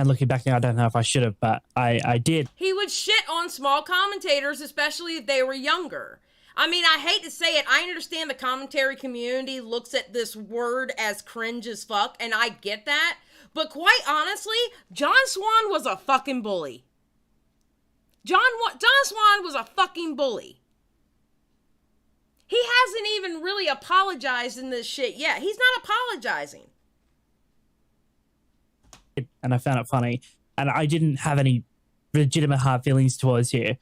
looking back now, I don't know if I should have, but I did. He would shit on small commentators, especially if they were younger. I mean, I hate to say it. I understand the commentary community looks at this word as cringe as fuck, and I get that. But quite honestly, John Swan was a fucking bully. John Swan was a fucking bully. He hasn't even really apologized in this shit yet. He's not apologizing. And I found it funny. And I didn't have any legitimate hard feelings towards you.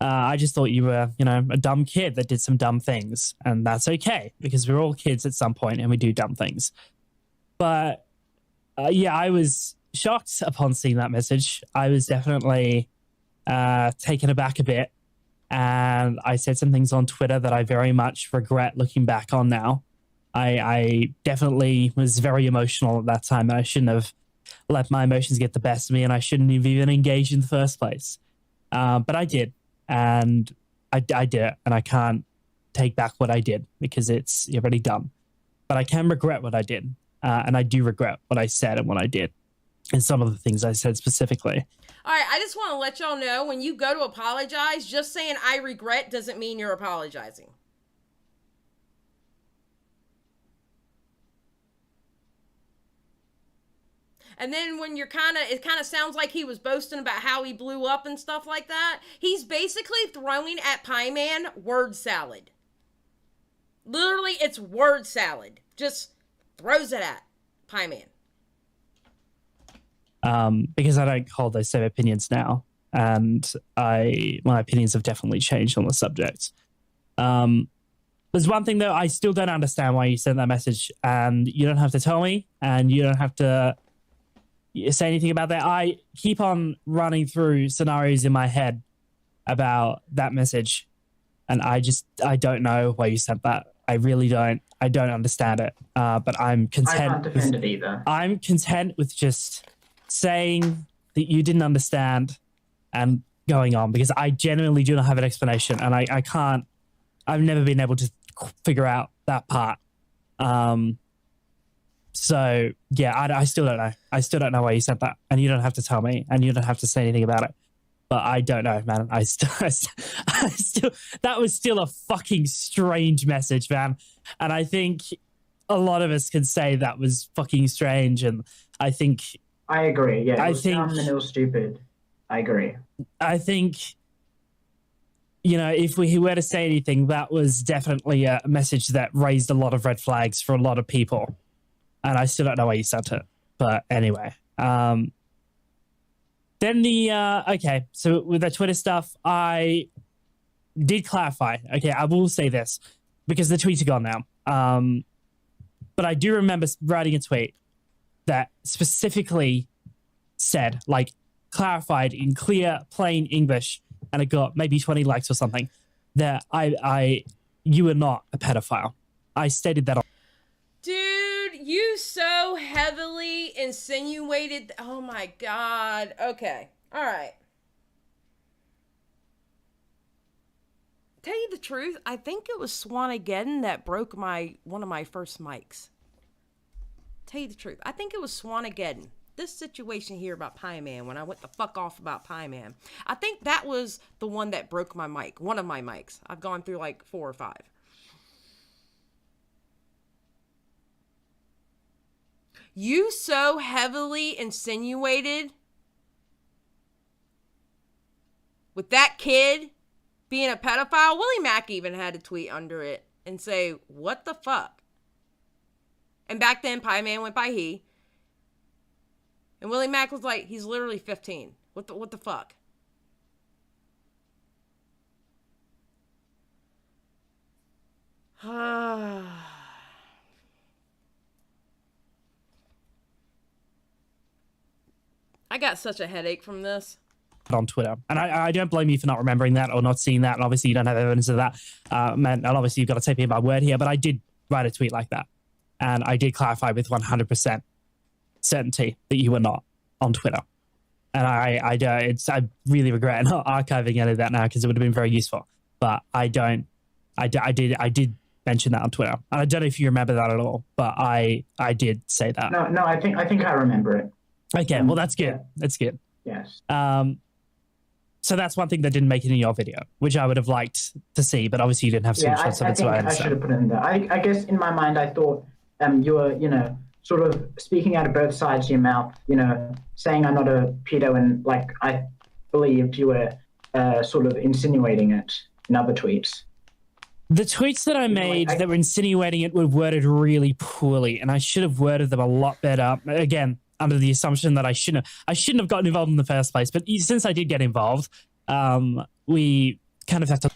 I just thought you were, you know, a dumb kid that did some dumb things. And that's okay, because we're all kids at some point and we do dumb things. But yeah, I was shocked upon seeing that message. I was definitely taken aback a bit. And I said some things on Twitter that I very much regret looking back on now. I definitely was very emotional at that time. And I shouldn't have let my emotions get the best of me, and I shouldn't have even engaged in the first place. But I did, and I did it, and I can't take back what I did because it's already done. But I can regret what I did, and I do regret what I said and what I did, and some of the things I said specifically. All right, I just want to let y'all know, when you go to apologize, just saying I regret doesn't mean you're apologizing. And then when you're it kind of sounds like he was boasting about how he blew up and stuff like that. He's basically throwing at Pieman word salad. Literally, it's word salad. Just throws it at Pieman. Because I don't hold those same opinions now. And my opinions have definitely changed on the subject. There's one thing, though, I still don't understand why you sent that message. And you don't have to tell me, and you don't have to say anything about that. I keep on running through scenarios in my head about that message, and I don't know why you sent that. I really don't. I don't understand it. But I'm content. I can't defend it either. I'm content with just saying that you didn't understand and going on, because I genuinely do not have an explanation, and I can't. I've never been able to figure out that part. So yeah, I still don't know. I still don't know why you sent that, and you don't have to tell me, and you don't have to say anything about it. But I don't know, man. I still, that was still a fucking strange message, man. And I think a lot of us can say that was fucking strange. And I think I agree. Yeah, it was dumb and it was stupid. I agree. I think, you know, if we were to say anything, that was definitely a message that raised a lot of red flags for a lot of people. And I still don't know why you sent it. But anyway. Then okay, so with the Twitter stuff, I did clarify. Okay, I will say this, because the tweets are gone now. But I do remember writing a tweet that specifically said, like, clarified in clear, plain English, and it got maybe 20 likes or something, that you were not a pedophile. I stated that. Dude, you so heavily insinuated. Oh my God. Okay. All right. Tell you the truth, I think it was Swanageddon that broke one of my first mics. Tell you the truth, I think it was Swanageddon. This situation here about Pieman, when I went the fuck off about Pieman, I think that was the one that broke my mic. One of my mics. I've gone through like 4 or 5. You so heavily insinuated with that kid being a pedophile. Willy Mac even had a tweet under it and say, what the fuck? And back then, Pieman went by he. And Willy Mac was like, he's literally 15. What the fuck? I got such a headache from this. On Twitter, and I don't blame you for not remembering that or not seeing that, and obviously you don't have evidence of that, and obviously you've got to take me by word here, but I did write a tweet like that, and I did clarify with 100% certainty that you were not on Twitter, and I really regret not archiving any of that now, because it would have been very useful, but I did mention that on Twitter, and I don't know if you remember that at all, but I did say that. No, I think I remember it. Okay, well that's good. Yeah. That's good. Yes. So that's one thing that didn't make it in your video, which I would have liked to see, but obviously you didn't have Yeah, screenshots of I it, so think I I understand. should have put it in there. I guess in my mind, I thought you were, sort of speaking out of both sides of your mouth, saying I'm not a pedo, and like I believed you were sort of insinuating it in other tweets. The tweets that I made that were insinuating it were worded really poorly, and I should have worded them a lot better. Again, under the assumption that I shouldn't have gotten involved in the first place. But since I did get involved, we kind of have to.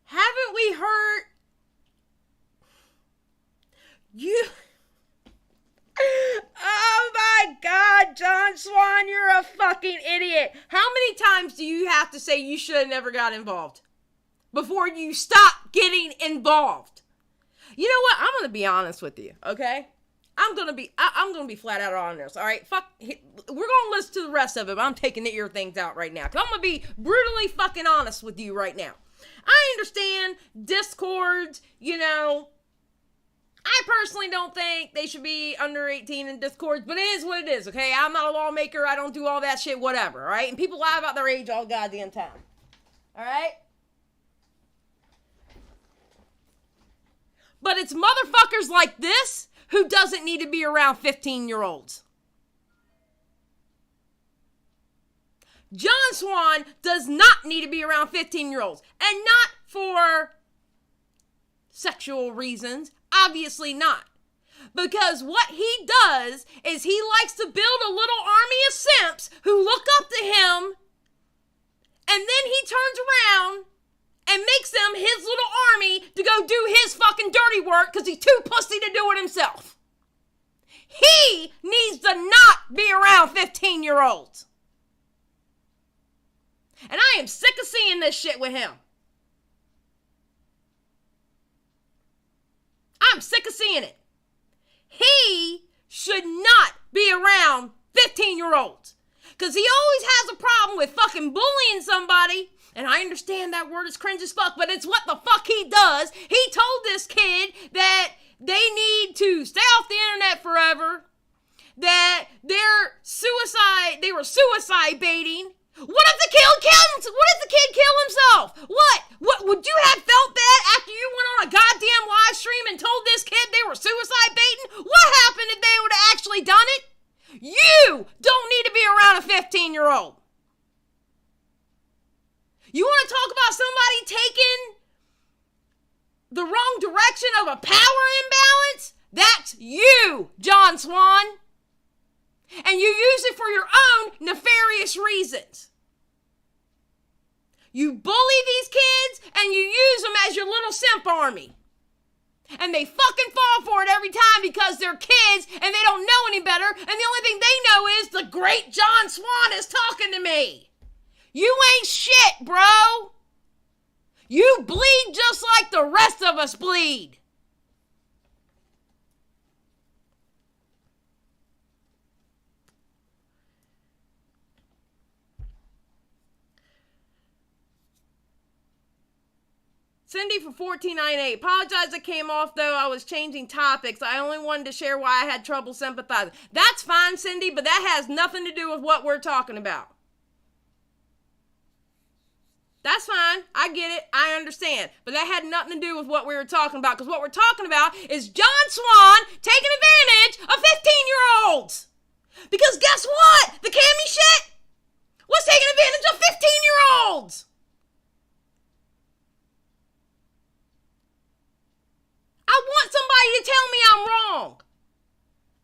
Haven't we heard you? Oh my God, John Swan, you're a fucking idiot. How many times do you have to say you should have never got involved before you stop getting involved? You know what? I'm gonna be honest with you, okay? I'm gonna be flat out honest. All right, we're gonna listen to the rest of it. But I'm taking the ear things out right now because I'm gonna be brutally fucking honest with you right now. I understand Discords, I personally don't think they should be under 18 in Discords, but it is what it is, okay? I'm not a lawmaker. I don't do all that shit, whatever, all right? And people lie about their age all goddamn time, all right? But it's motherfuckers like this who doesn't need to be around 15-year-olds. John Swan does not need to be around 15-year-olds, and not for sexual reasons. Obviously not. Because what he does is he likes to build a little army of simps who look up to him, and then he turns around and makes them his little army to go do his fucking dirty work because he's too pussy to do it himself. He needs to not be around 15-year-olds. And I am sick of seeing this shit with him. I'm sick of seeing it. He should not be around 15-year-olds. Because he always has a problem with fucking bullying somebody. And I understand that word is cringe as fuck, but it's what the fuck he does. He told this kid that they need to stay off the internet forever. That they were suicide baiting. What if the kid killed himself? What would you have felt that after you went on a goddamn live stream and told this kid they were suicide baiting? What happened if they would have actually done it? You don't need to be around a 15-year-old. You want to talk about somebody taking the wrong direction of a power imbalance? That's you, John Swan. And you use it for your own nefarious reasons. You bully these kids and you use them as your little simp army. And they fucking fall for it every time because they're kids and they don't know any better. And the only thing they know is the great John Swan is talking to me. You ain't shit, bro. You bleed just like the rest of us bleed. Cindy for 1498. Apologize I came off though. I was changing topics. I only wanted to share why I had trouble sympathizing. That's fine, Cindy, but that has nothing to do with what we're talking about. That's fine. I get it. I understand. But that had nothing to do with what we were talking about. Because what we're talking about is John Swan taking advantage of 15-year-olds. Because guess what? The Cammy shit was taking advantage of 15-year-olds. I want somebody to tell me I'm wrong.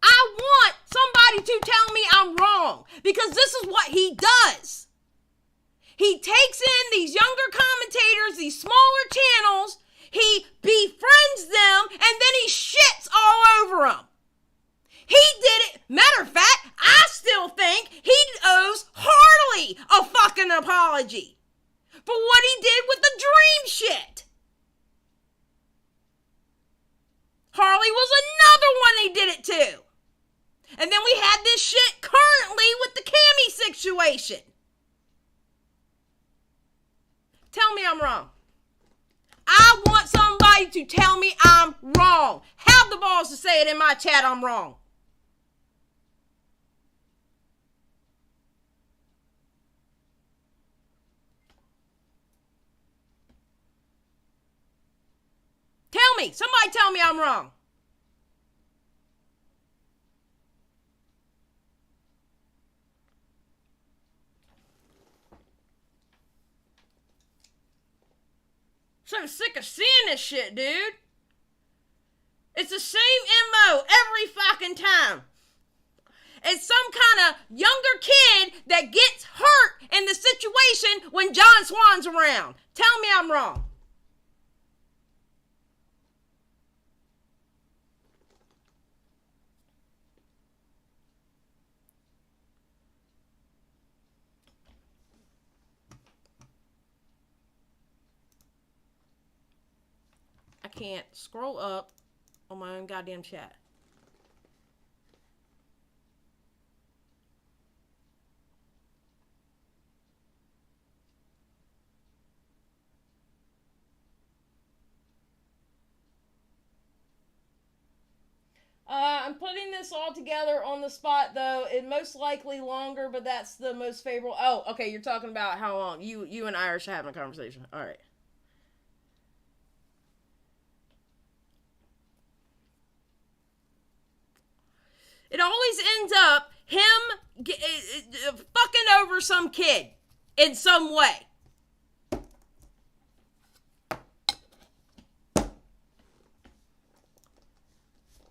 I want somebody to tell me I'm wrong. Because this is what he does. He takes in these younger commentators, these smaller channels, he befriends them, and then he shits all over them. He did it. Matter of fact, I still think he owes Harley a fucking apology for what he did with the dream shit. Harley was another one he did it to. And then we had this shit currently with the Cammy situation. Tell me I'm wrong. I want somebody to tell me I'm wrong. Have the balls to say it in my chat I'm wrong. me. Somebody tell me I'm wrong. So sick of seeing this shit, dude. It's the same MO every fucking time. It's some kind of younger kid that gets hurt in the situation when John Swan's around. Tell me I'm wrong. I can't scroll up on my own goddamn chat. I'm putting this all together on the spot, though. It most likely longer, but that's the most favorable. Oh, okay, you're talking about how long. You and Irish are having a conversation. All right. It always ends up him fucking over some kid in some way.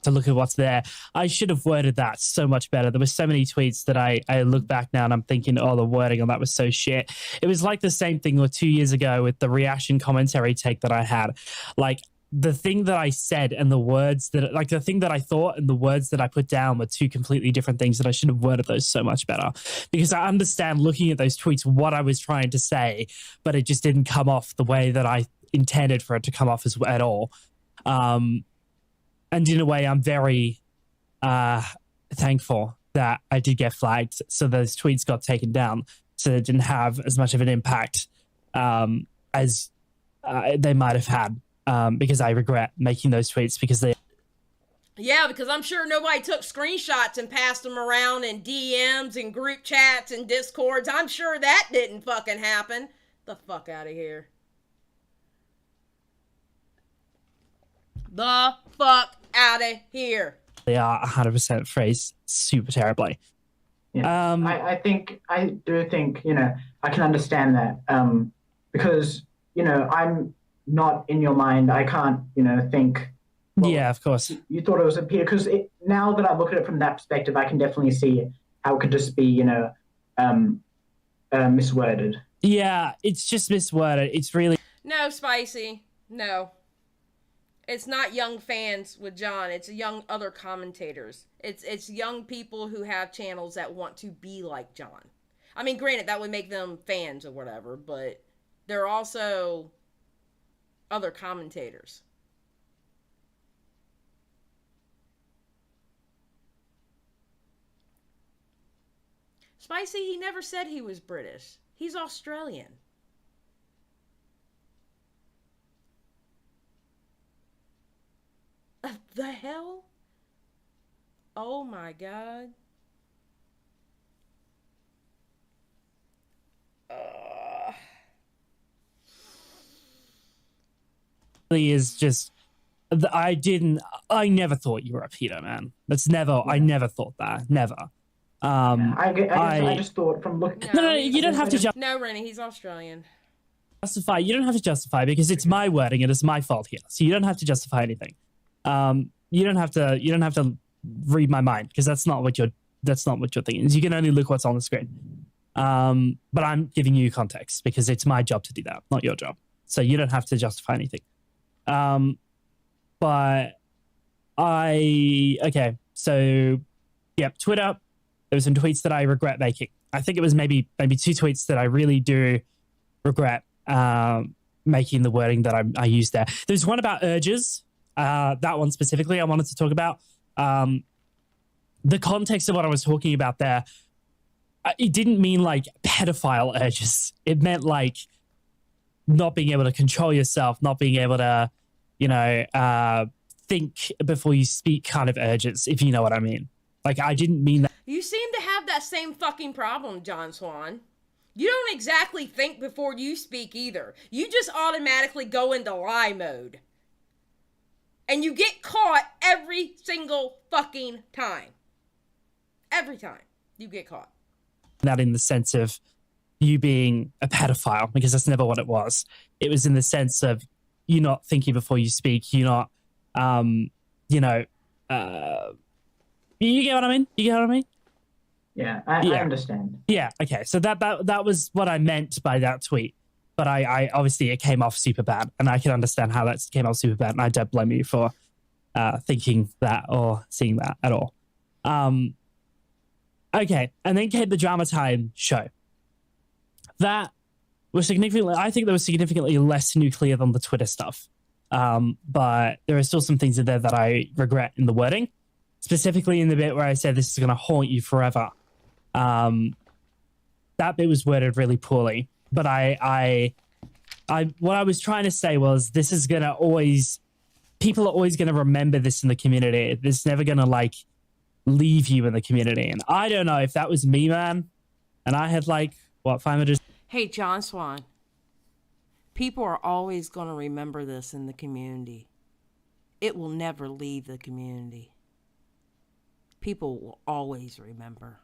To look at what's there. I should have worded that so much better. There were so many tweets that I look back now and I'm thinking, oh, the wording on that was so shit. It was like the same thing 2 years ago with the reaction commentary take that I had. Like, the thing that I said and the words that, like, the thing that I thought and the words that I put down were two completely different things, that I should have worded those so much better, because I understand looking at those tweets what I was trying to say, but it just didn't come off the way that I intended for it to come off at all. And in a way, I'm very thankful that I did get flagged, so those tweets got taken down, so they didn't have as much of an impact as they might have had, because I regret making those tweets because they... Yeah, because I'm sure nobody took screenshots and passed them around in DMs and group chats and Discords. I'm sure that didn't fucking happen. The fuck out of here. The fuck out of here. They are 100% phrased super terribly. Yeah. I do think, I can understand that, because, I'm not in your mind. I can't, think. Well, yeah, of course. You thought it was a Peter, because now that I look at it from that perspective, I can definitely see how it could just be, misworded. Yeah, it's just misworded. It's really... No, Spicy. No. It's not young fans with John. It's young other commentators. It's young people who have channels that want to be like John. I mean, granted, that would make them fans or whatever, but they're also other commentators. Spicy, he never said he was British. He's Australian. The hell? Oh my god. Is just... I never thought you were a pedo, man. That's never... Yeah. I never thought that. Never. I just thought from looking... No, you don't have to... No, Rennie, he's Australian. Justify. You don't have to justify, because it's my wording and it's my fault here. So you don't have to justify anything. You don't have to read my mind, because that's not what you're thinking. You can only look what's on the screen. But I'm giving you context because it's my job to do that, not your job. So you don't have to justify anything. But okay. So yep, Twitter. There were some tweets that I regret making. I think it was maybe 2 tweets that I really do regret making the wording that I used there. There's one about urges. That one specifically I wanted to talk about. The context of what I was talking about there, it didn't mean like pedophile urges. It meant like not being able to control yourself, not being able to, think before you speak kind of urges, if you know what I mean. Like, I didn't mean that. You seem to have that same fucking problem, John Swan. You don't exactly think before you speak either. You just automatically go into lie mode. And you get caught every single fucking time. Every time you get caught. That in the sense of you being a pedophile, because that's never what it was. It was in the sense of you not thinking before you speak. You not, you get what I mean? You get what I mean? Yeah, I understand. Yeah. Okay. So that was what I meant by that tweet. But I obviously it came off super bad, and I can understand how that came off super bad, and I don't blame you for thinking that or seeing that at all. Okay, and then came the Drama Time show. That was significantly, I think that was significantly less nuclear than the Twitter stuff. But there are still some things in there that I regret in the wording, specifically in the bit where I said this is going to haunt you forever. That bit was worded really poorly. But what I was trying to say was this is going to always, people are always going to remember this in the community. It's never going to leave you in the community. And I don't know if that was me, man. And I had 500. Hey, John Swan. People are always going to remember this in the community. It will never leave the community. People will always remember.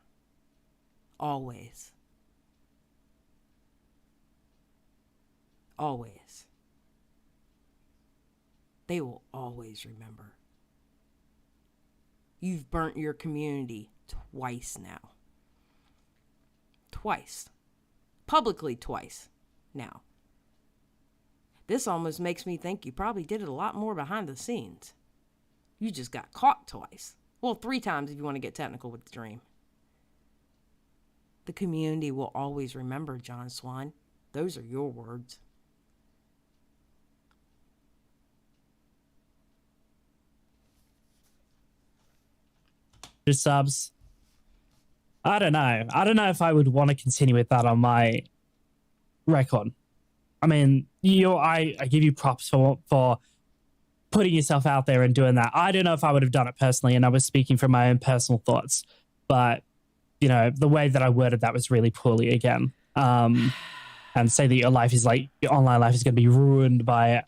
Always. Always. They will always remember. You've burnt your community twice now. Twice. Publicly twice now. This almost makes me think you probably did it a lot more behind the scenes. You just got caught twice. Well, 3 times if you want to get technical with the dream. The community will always remember, John Swan. Those are your words. Subs. I don't know. I don't know if I would want to continue with that on my record. I mean, I give you props for putting yourself out there and doing that. I don't know if I would have done it personally, and I was speaking from my own personal thoughts. But, the way that I worded that was really poorly again. And say that your online life is going to be ruined by it.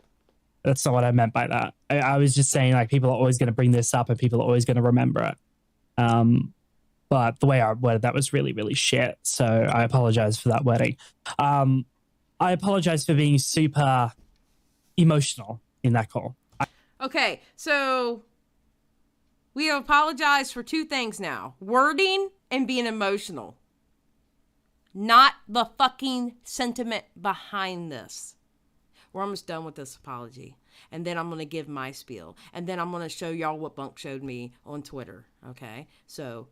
That's not what I meant by that. I was just saying, people are always going to bring this up and people are always going to remember it. But the way I worded that was really, really shit. So I apologize for that wording. I apologize for being super emotional in that call. Okay, so we have apologized for 2 things now. Wording and being emotional. Not the fucking sentiment behind this. We're almost done with this apology. And then I'm going to give my spiel. And then I'm going to show y'all what Bunks showed me on Twitter. Okay? So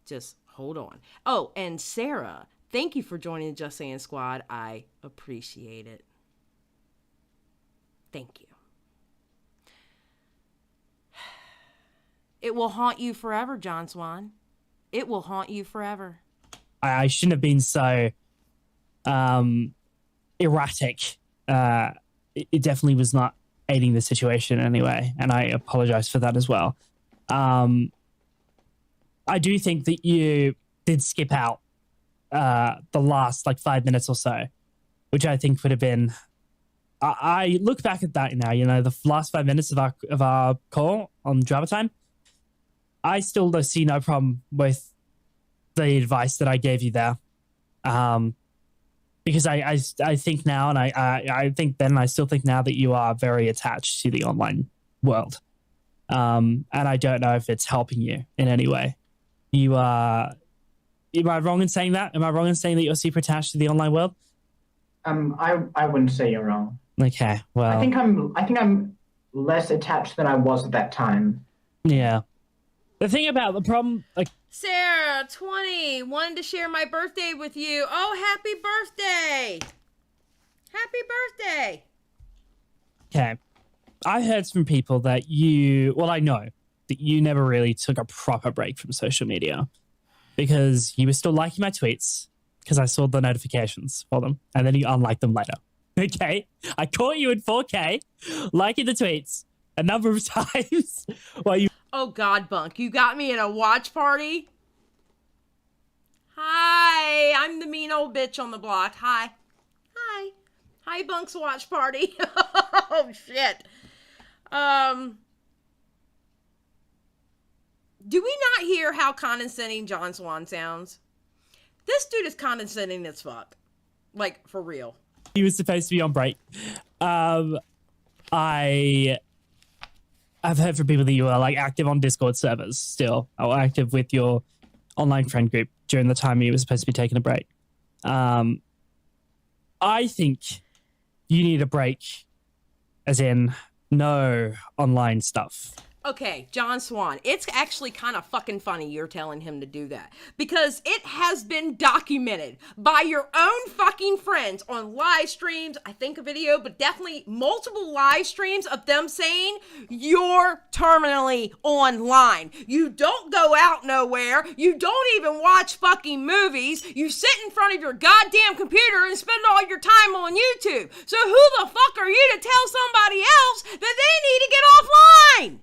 just hold on. Oh, and Sarah, thank you for joining the Just Saying Squad. I appreciate it. Thank you. It will haunt you forever, John Swan. It will haunt you forever. I shouldn't have been so erratic. It definitely was not aiding the situation anyway, and I apologize for that as well. I do think that you did skip out the last 5 minutes or so, which I think would have been. I look back at that now. The last 5 minutes of our call on Drama Time. I still don't see no problem with the advice that I gave you there, because I think now, and I think then, I still think now that you are very attached to the online world, and I don't know if it's helping you in any way. You are. Am I wrong in saying that? Am I wrong in saying that you're super attached to the online world? I wouldn't say you're wrong. Okay, well, I think I'm less attached than I was at that time. Yeah. The thing about the problem, Sarah, 20, wanted to share my birthday with you. Oh, happy birthday! Happy birthday! Okay, I heard from people that I know that you never really took a proper break from social media because you were still liking my tweets because I saw the notifications for them, and then you unliked them later. Okay, I caught you in 4K liking the tweets a number of times while you. Oh, God, Bunk, you got me at a watch party? Hi, I'm the mean old bitch on the block. Hi. Hi. Hi, Bunk's watch party. Oh, shit. Do we not hear how condescending John Swan sounds? This dude is condescending as fuck. Like, for real. He was supposed to be on break. I've heard from people that you are like active on Discord servers still, or active with your online friend group during the time you were supposed to be taking a break. I think you need a break, as in no online stuff. Okay, John Swan, it's actually kind of fucking funny you're telling him to do that, because it has been documented by your own fucking friends on live streams, I think a video, but definitely multiple live streams of them saying you're terminally online. You don't go out nowhere. You don't even watch fucking movies. You sit in front of your goddamn computer and spend all your time on YouTube. So who the fuck are you to tell somebody else that they need to get offline?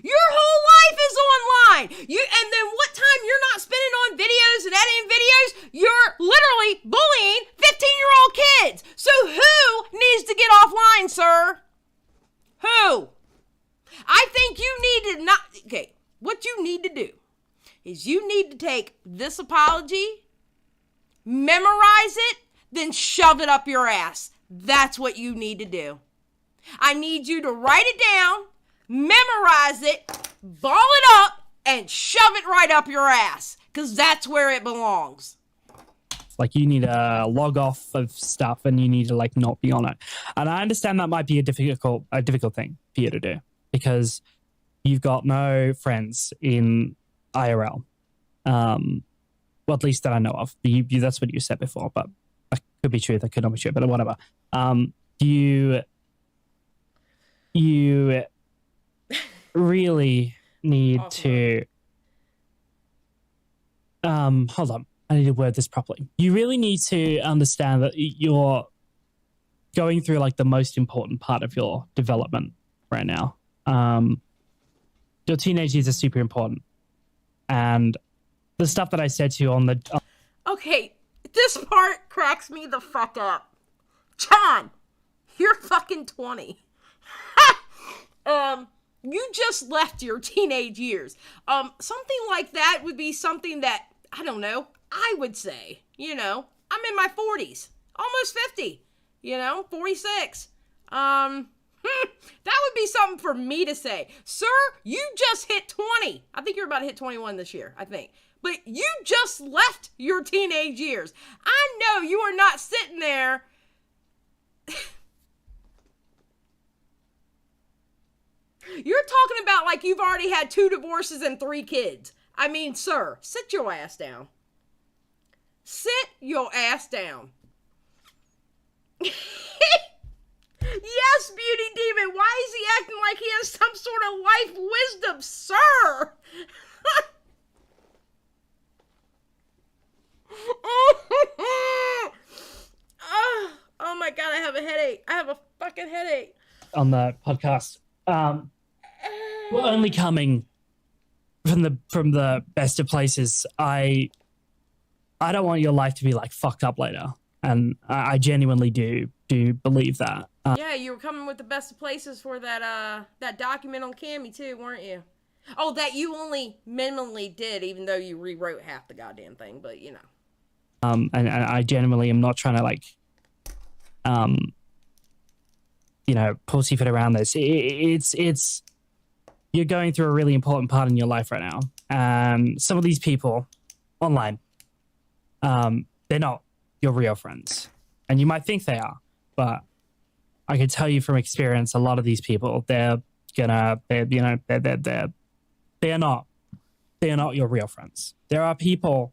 Your whole life is online. And then what time you're not spending on videos and editing videos, you're literally bullying 15-year-old kids. So who needs to get offline, sir? Who? I think you need to not... Okay, what you need to do is you need to take this apology, memorize it, then shove it up your ass. That's what you need to do. I need you to write it down, memorize it, ball it up, and shove it right up your ass, because that's where it belongs. Like, you need to log off of stuff and you need to like not be on it. And I understand that might be a difficult thing for you to do, because you've got no friends in IRL. Well, at least that I know of. That's what you said before, but that could be true, that could not be true, but whatever. You really need to hold on, I need to word this properly. You really need to understand that you're going through like the most important part of your development right now. Your teenage years are super important, and the stuff that I said to you on the Okay, this part cracks me the fuck up. John, you're fucking 20. You just left your teenage years. Something like that would be something that, I don't know, I would say, I'm in my 40s, almost 50, 46. That would be something for me to say. Sir, you just hit 20. I think you're about to hit 21 this year, I think. But you just left your teenage years. I know you are not sitting there you're talking about like you've already had 2 divorces and 3 kids. I mean, sir, sit your ass down. Sit your ass down. Yes, Beauty Demon. Why is he acting like he has some sort of life wisdom, sir? Oh my God, I have a headache. I have a fucking headache. On the podcast. We're only coming from the best of places. I don't want your life to be like fucked up later, and I genuinely do believe that. Yeah, you were coming with the best of places for that document on Cammy too, weren't you? Oh, that you only minimally did, even though you rewrote half the goddamn thing. But and I genuinely am not trying to like pussyfoot around this. It's you're going through a really important part in your life right now, and some of these people online, they're not your real friends, and you might think they are, but I can tell you from experience, a lot of these people, they're not your real friends. There are people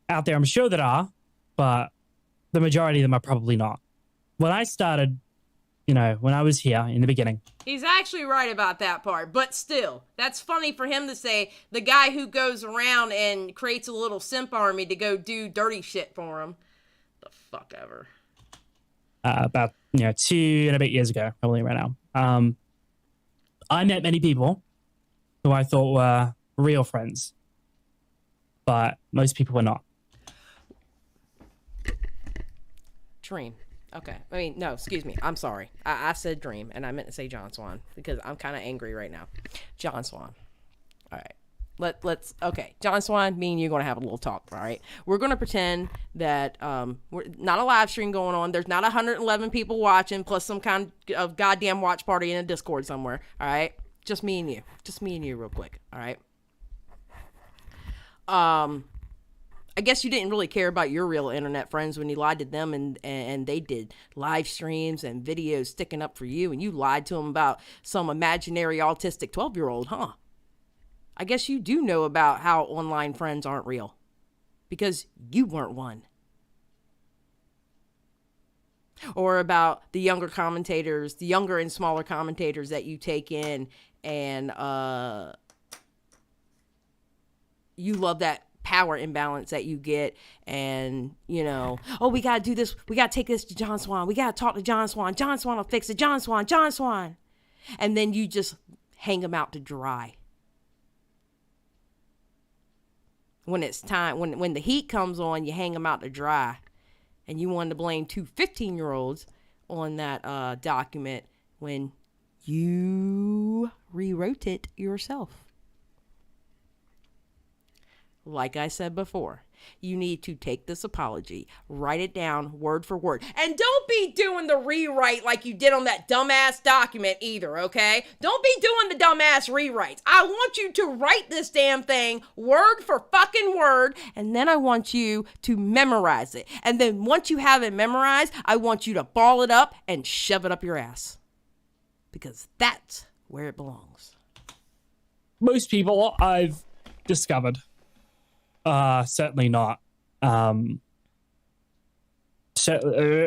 out there, I'm sure that are, but the majority of them are probably not. When I started, when I was here in the beginning. He's actually right about that part, but still, that's funny for him to say, the guy who goes around and creates a little simp army to go do dirty shit for him. The fuck ever. About 2 and a bit years ago, probably right now. I met many people who I thought were real friends, but most people were not. Dream. Okay. I mean, no, excuse me. I'm sorry. I said Dream, and I meant to say John Swan, because I'm kind of angry right now. John Swan. All right. Let's okay. John Swan, me and you are gonna have a little talk, all right? We're gonna pretend that we're not a live stream going on. There's not 111 people watching plus some kind of goddamn watch party in a Discord somewhere, all right? Just me and you, real quick, all right? I guess you didn't really care about your real internet friends when you lied to them and they did live streams and videos sticking up for you, and you lied to them about some imaginary autistic 12-year-old, huh? I guess you do know about how online friends aren't real because you weren't one. Or about the younger commentators, the younger and smaller commentators that you take in, and you love that power imbalance that you get, and oh, we gotta do this, we gotta take this to John Swan, we gotta talk to John Swan will fix it, John Swan, and then you just hang them out to dry. When it's time, when the heat comes on, you hang them out to dry, and you wanted to blame two 15-year-olds on that document when you rewrote it yourself. Like I said before, you need to take this apology, write it down word for word, and don't be doing the rewrite like you did on that dumbass document either, okay? Don't be doing the dumbass rewrites. I want you to write this damn thing word for fucking word, and then I want you to memorize it. And then once you have it memorized, I want you to ball it up and shove it up your ass. Because that's where it belongs. Most people I've discovered certainly not. They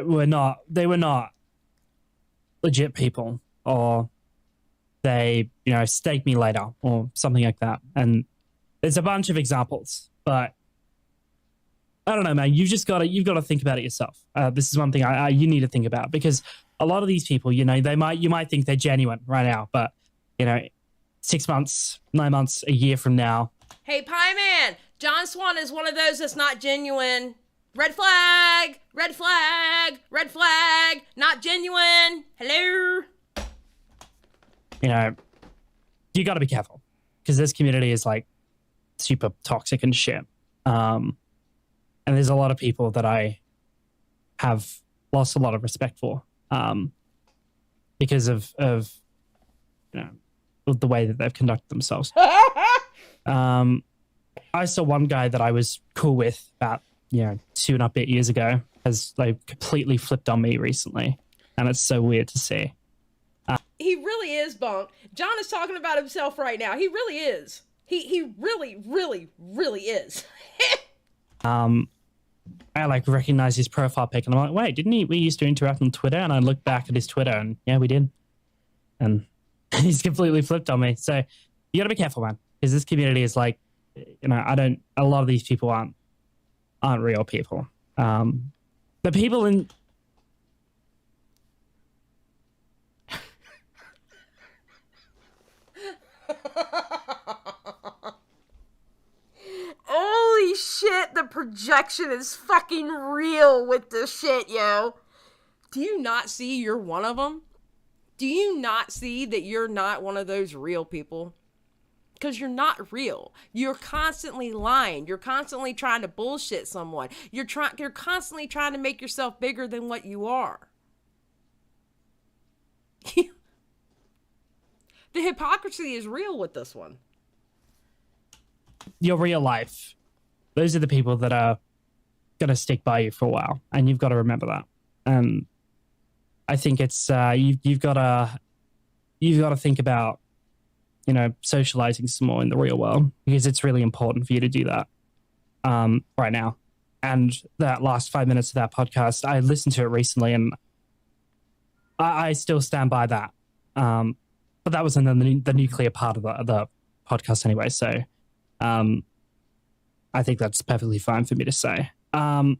were not legit people, or they, stake me later or something like that. And there's a bunch of examples, but I don't know, man. You've got to think about it yourself. This is one thing you need to think about, because a lot of these people, you might think they're genuine right now, but 6 months, 9 months, a year from now. Hey, Pieman, John Swan is one of those that's not genuine. Red flag, red flag, red flag, not genuine. Hello? You got to be careful, because this community is like super toxic and shit. And there's a lot of people that I have lost a lot of respect for because of the way that they've conducted themselves. I saw one guy that I was cool with about 2 and a bit years ago has completely flipped on me recently, and it's so weird to see. He really is, Bunk. John is talking about himself right now. He really is. He really, really, really is. I recognize his profile pic, and I'm like, wait, didn't we used to interact on Twitter? And I looked back at his Twitter, and yeah, we did. And he's completely flipped on me. So you gotta be careful, man, because this community is a lot of these people aren't real people. The people in Holy shit, the projection is fucking real with this shit, yo. Do you not see you're one of them? Do you not see that you're not one of those real people? Because you're not real. You're constantly lying. You're constantly trying to bullshit someone. You're constantly trying to make yourself bigger than what you are. The hypocrisy is real with this one. Your real life, those are the people that are going to stick by you for a while, and you've got to remember that. And I think it's you've got to think about socializing some more in the real world, because it's really important for you to do that right now. And that last 5 minutes of that podcast, I listened to it recently, and I still stand by that. But that was in the nuclear part of the podcast anyway, so I think that's perfectly fine for me to say. Yeah,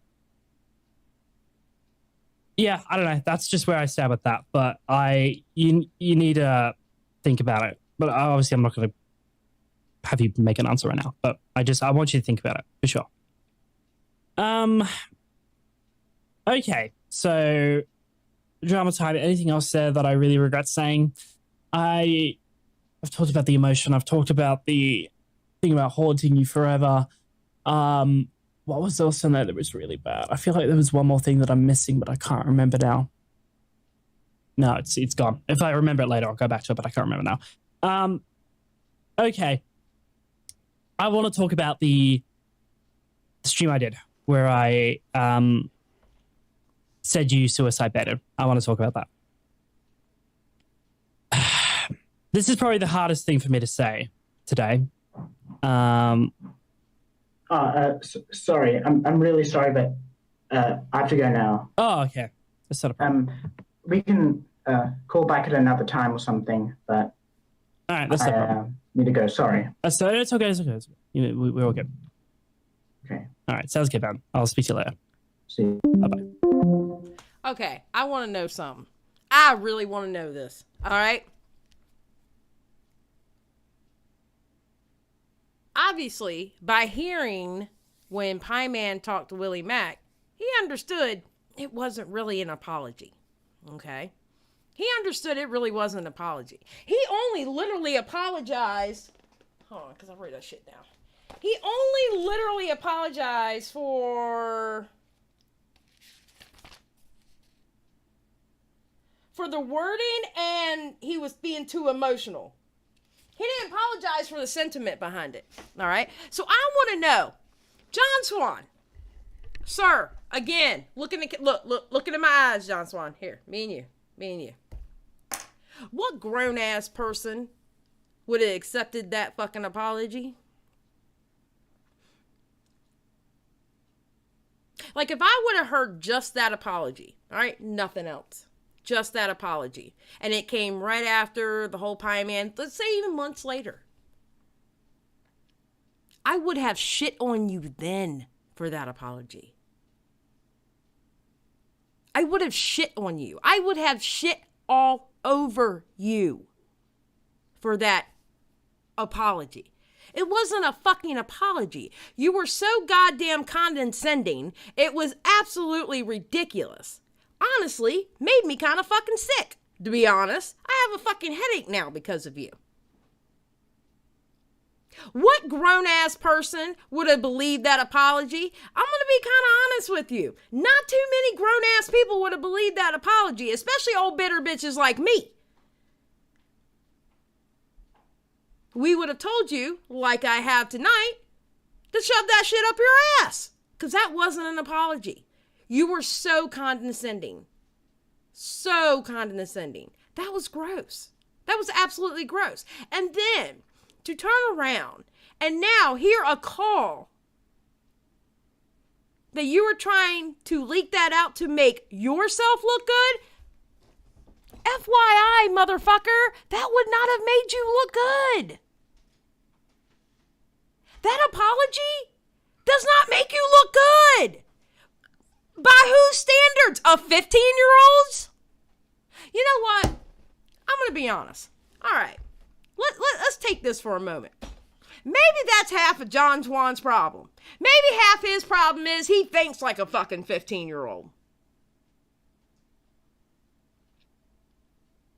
I don't know. That's just where I stand with that. But you need to think about it. But obviously, I'm not going to have you make an answer right now. But I want you to think about it for sure. Okay, so drama time. Anything else there that I really regret saying? I've talked about the emotion. I've talked about the thing about haunting you forever. What was also in there that was really bad? I feel like there was one more thing that I'm missing, but I can't remember now. No, it's gone. If I remember it later, I'll go back to it, but I can't remember now. Okay. I want to talk about the stream I did where I said you suicide baited. I want to talk about that. This is probably the hardest thing for me to say today. Sorry, I'm really sorry, but I have to go now. Oh, okay. That's not a problem. We can call back at another time or something, but all right, that's no problem. Need to go. Sorry. So it's okay. It's okay. We're all good. Okay. All right. Sounds good, man. I'll speak to you later. See you. Bye-bye. Okay, I want to know something. I really want to know this. All right? Obviously, by hearing when Pieman talked to Willy Mac, he understood it wasn't really an apology. Okay? He understood it really wasn't an apology. He only literally apologized. Hold on, because I wrote that shit down. He only literally apologized for the wording, and he was being too emotional. He didn't apologize for the sentiment behind it. All right? So I want to know, John Swan, sir, again, look into my eyes, John Swan. Here, me and you. What grown-ass person would have accepted that fucking apology? Like, if I would have heard just that apology, all right, nothing else. Just that apology. And it came right after the whole Pieman, let's say even months later. I would have shit on you then for that apology. I would have shit on you. I would have shit all over you for that apology. It wasn't a fucking apology. You were so goddamn condescending. It was absolutely ridiculous. Honestly, made me kind of fucking sick, to be honest. I have a fucking headache now because of you. What grown-ass person would have believed that apology? I'm going to be kind of honest with you. Not too many grown-ass people would have believed that apology, especially old bitter bitches like me. We would have told you, like I have tonight, to shove that shit up your ass. Because that wasn't an apology. You were so condescending. So condescending. That was gross. That was absolutely gross. And then, to turn around and now hear a call that you were trying to leak that out to make yourself look good? FYI, motherfucker, that would not have made you look good. That apology does not make you look good. By whose standards? Of 15-year-olds? You know what? I'm going to be honest. All right. Let's take this for a moment. Maybe that's half of John Swan's problem. Maybe half his problem is he thinks like a fucking 15-year-old.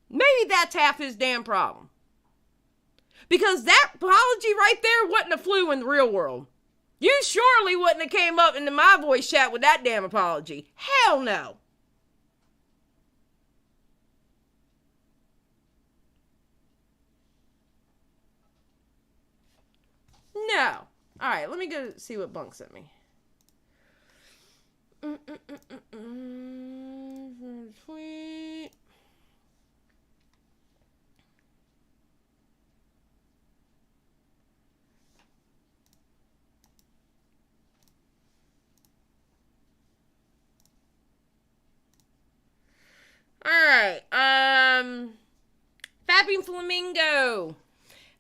Maybe that's half his damn problem. Because that apology right there wasn't a flu in the real world. You surely wouldn't have came up into my voice chat with that damn apology. Hell no. No. All right, let me go see what Bunks sent me. Tweet. Alright, Fapping Flamingo.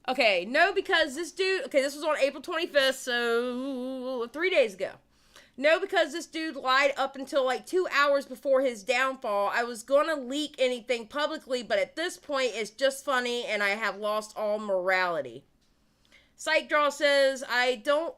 Okay, no, because this dude, okay, this was on April 25th, so 3 days ago. No, because this dude lied up until like 2 hours before his downfall. I was gonna leak anything publicly, but at this point, it's just funny, and I have lost all morality. Psych Draw says, I don't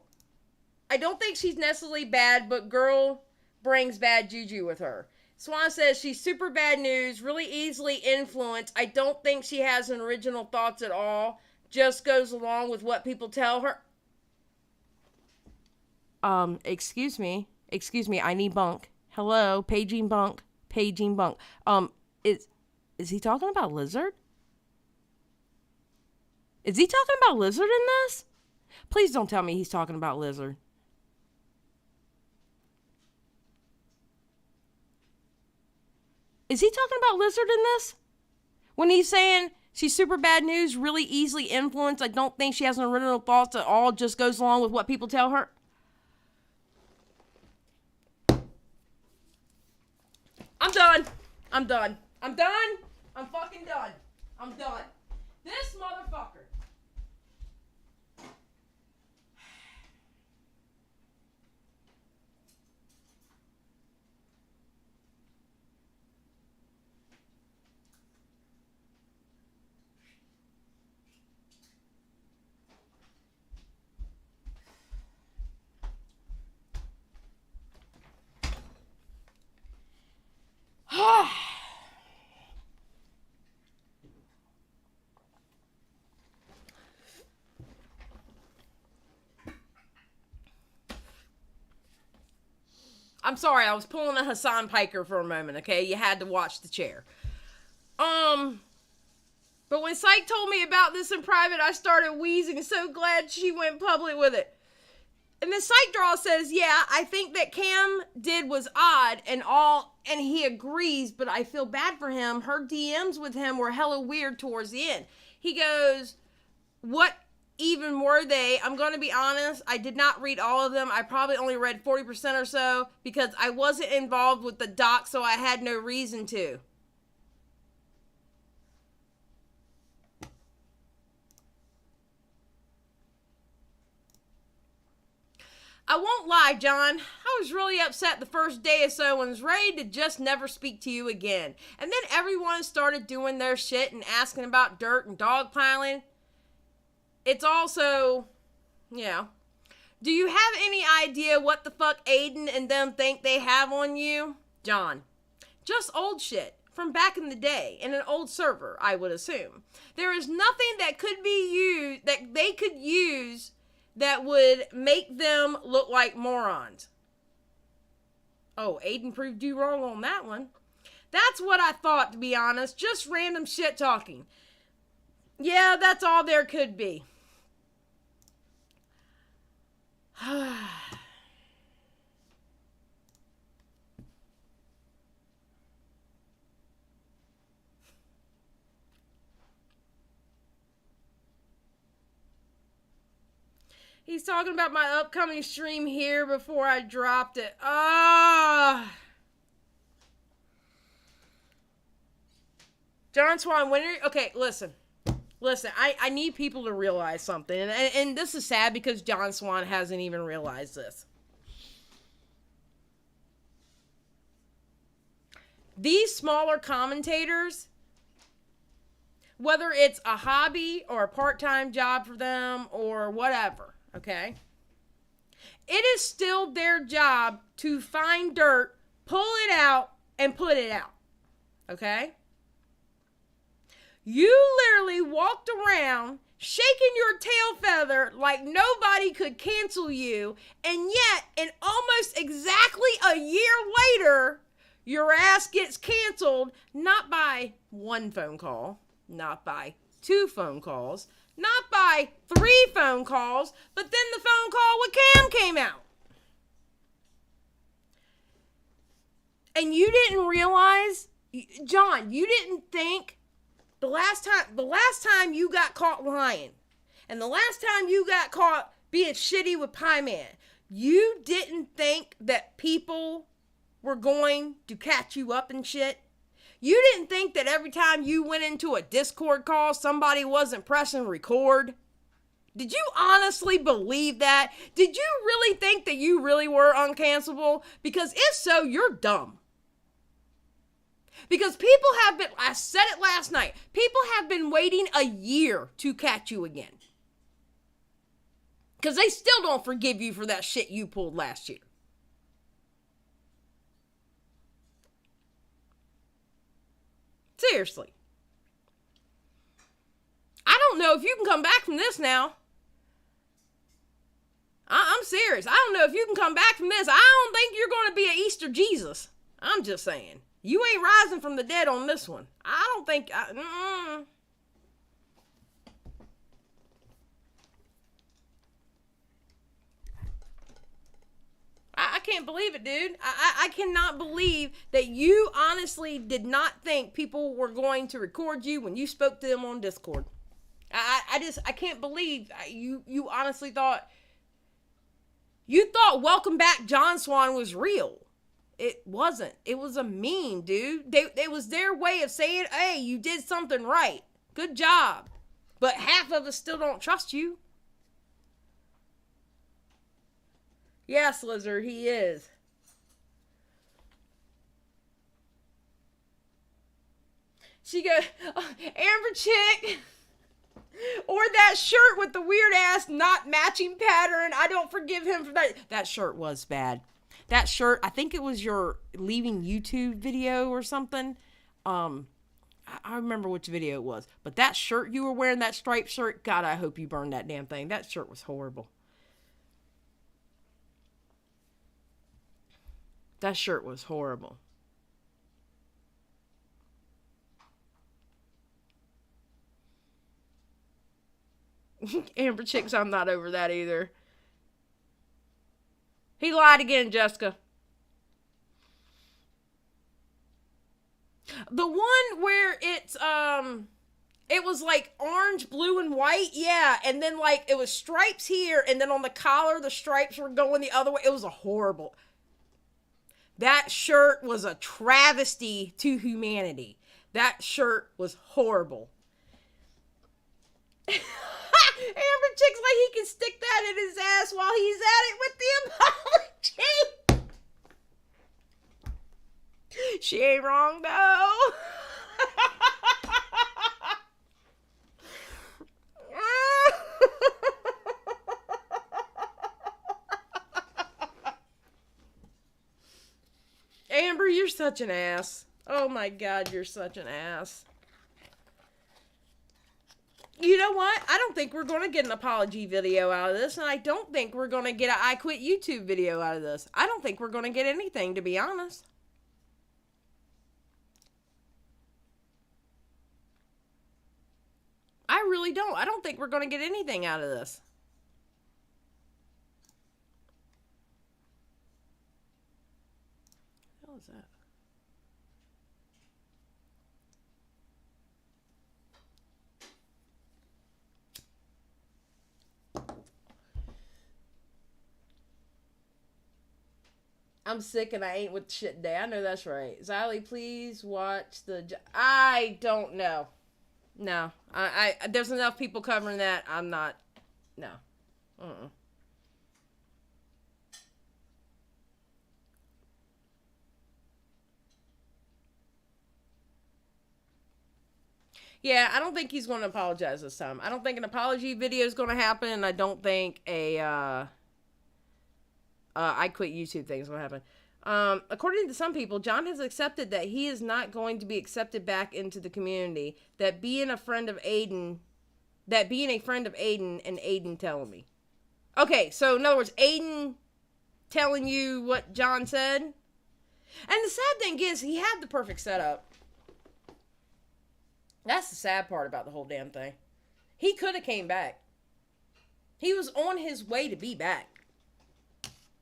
think she's necessarily bad, but girl brings bad juju with her. Swan says she's super bad news, really easily influenced. I don't think she has an original thoughts at all. Just goes along with what people tell her. Excuse me, I need Bunk. Hello, paging Bunk. Is he talking about Lizard? Is he talking about Lizard in this? Please don't tell me he's talking about Lizard. Is he talking about Lizard in this? When he's saying she's super bad news, really easily influenced, I don't think she has an original thoughts at all, just goes along with what people tell her? I'm done. I'm fucking done. I'm done. This motherfucker. I'm sorry, I was pulling a Hassan Piker for a moment, okay? You had to watch the chair. But when Psych told me about this in private, I started wheezing. So glad she went public with it. And then Psych Draw says, yeah, I think that Cam did was odd and all, and he agrees, but I feel bad for him. Her DMs with him were hella weird towards the end. He goes, what even were they? I'm going to be honest, I did not read all of them. I probably only read 40% or so because I wasn't involved with the doc, so I had no reason to. I won't lie, John. I was really upset the first day or so and was ready to just never speak to you again. And then everyone started doing their shit and asking about dirt and dogpiling. It's also, yeah. Do you have any idea what the fuck Aiden and them think they have on you? John. Just old shit from back in the day in an old server, I would assume. There is nothing that could be used, that they could use that would make them look like morons. Oh, Aiden proved you wrong on that one. That's what I thought, to be honest. Just random shit talking. Yeah, that's all there could be. He's talking about my upcoming stream here before I dropped it. John Swan, when are you... Okay, listen. I need people to realize something. And this is sad because John Swan hasn't even realized this. These smaller commentators, whether it's a hobby or a part-time job for them or whatever, okay? It is still their job to find dirt, pull it out, and put it out, okay? You literally walked around shaking your tail feather like nobody could cancel you, and yet, in almost exactly a year later, your ass gets canceled, not by one phone call, not by 2 phone calls, not by 3 phone calls, but then the phone call with Cam came out. And you didn't realize, John, you didn't think the last time you got caught lying, and the last time you got caught being shitty with Pieman, you didn't think that people were going to catch you up and shit? You didn't think that every time you went into a Discord call, somebody wasn't pressing record? Did you honestly believe that? Did you really think that you really were uncancelable? Because if so, you're dumb. Because people have been, I said it last night, people have been waiting a year to catch you again. Because they still don't forgive you for that shit you pulled last year. Seriously. I don't know if you can come back from this now. I'm serious. I don't know if you can come back from this. I don't think you're going to be an Easter Jesus. I'm just saying. You ain't rising from the dead on this one. I don't think... I can't believe it, dude. I cannot believe that you honestly did not think people were going to record you when you spoke to them on Discord. I can't believe you honestly thought... You thought Welcome Back John Swan was real. It wasn't. It was a meme, dude. It was their way of saying, hey, you did something right. Good job. But half of us still don't trust you. Yes, Lizard, he is. She goes, Amber Chick, or that shirt with the weird ass not matching pattern. I don't forgive him for that. That shirt was bad. That shirt, I think it was your leaving YouTube video or something. I remember which video it was. But that shirt you were wearing, that striped shirt, God, I hope you burned that damn thing. That shirt was horrible. That shirt was horrible. Amber Chicks, I'm not over that either. He lied again, Jessica. The one where it's, it was like orange, blue, and white. Yeah. And then like it was stripes here. And then on the collar, the stripes were going the other way. It was a horrible. That shirt was a travesty to humanity. That shirt was horrible. Amber Chick's like he can stick that in his ass while he's at it with the apology. She ain't wrong though. Amber, you're such an ass. Oh my God, you're such an ass. You know what? I don't think we're going to get an apology video out of this, and I don't think we're going to get an I Quit YouTube video out of this. I don't think we're going to get anything, to be honest. I really don't. I don't think we're going to get anything out of this. What the hell is that? I'm sick and I ain't with shit today. I know that's right. Xylie, please watch the... I don't know. No. I there's enough people covering that. I'm not... No. Yeah, I don't think he's going to apologize this time. I don't think an apology video is going to happen, and I don't think a... I Quit YouTube thing is going to happen. According to some people, John has accepted that he is not going to be accepted back into the community. That being a friend of Aiden and Aiden telling me. Okay, so in other words, Aiden telling you what John said. And the sad thing is, he had the perfect setup. That's the sad part about the whole damn thing. He could have came back. He was on his way to be back.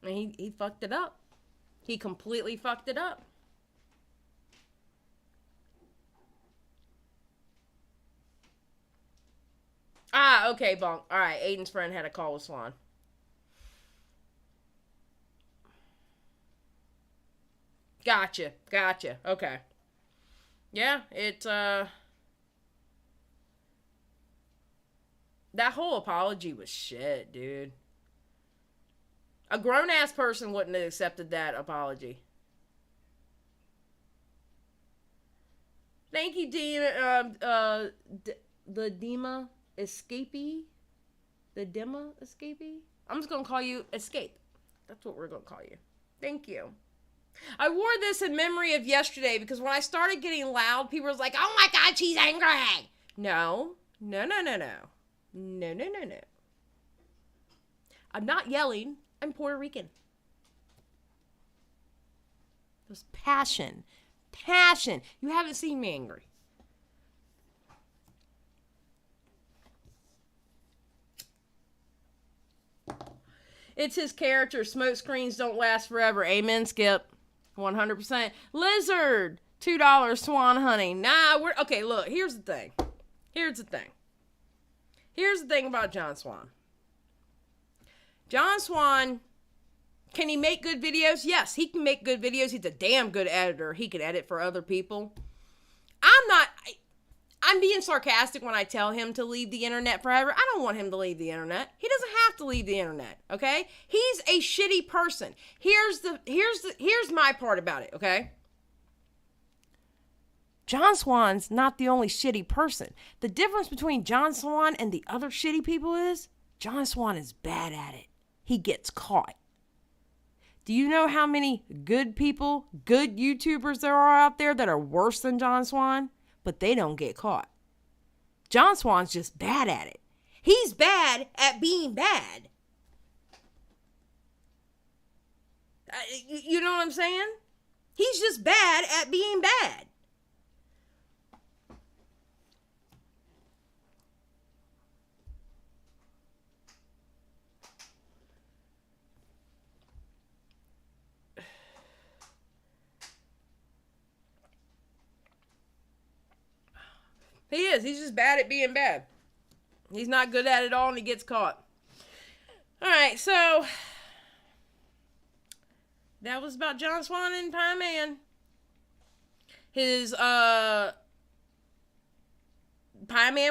And he fucked it up. He completely fucked it up. Ah, okay, Bunk. Alright, Aiden's friend had a call with Swan. Gotcha. Okay. Yeah, it's, that whole apology was shit, dude. A grown-ass person wouldn't have accepted that apology. Thank you, the Dema Escapee? The Dema Escapee? I'm just going to call you Escape. That's what we're going to call you. Thank you. I wore this in memory of yesterday because when I started getting loud, people were like, oh my God, she's angry. No. I'm not yelling. I'm Puerto Rican. There's passion. Passion. You haven't seen me angry. It's his character. Smoke screens don't last forever. Amen, Skip. 100%. Lizard. $2 Swan honey. Nah, we're... Okay, look. Here's the thing. Here's the thing about John Swan. John Swan, can he make good videos? Yes, he can make good videos. He's a damn good editor. He can edit for other people. I'm being sarcastic when I tell him to leave the internet forever. I don't want him to leave the internet. He doesn't have to leave the internet, okay? He's a shitty person. Here's my part about it, okay? John Swan's not the only shitty person. The difference between John Swan and the other shitty people is John Swan is bad at it. He gets caught. Do you know how many good people, good YouTubers there are out there that are worse than John Swan? But they don't get caught. John Swan's just bad at it. He's bad at being bad. You know what I'm saying? He's just bad at being bad. He is. He's just bad at being bad. He's not good at it all, and he gets caught. All right, so that was about John Swan and Pieman. His Pieman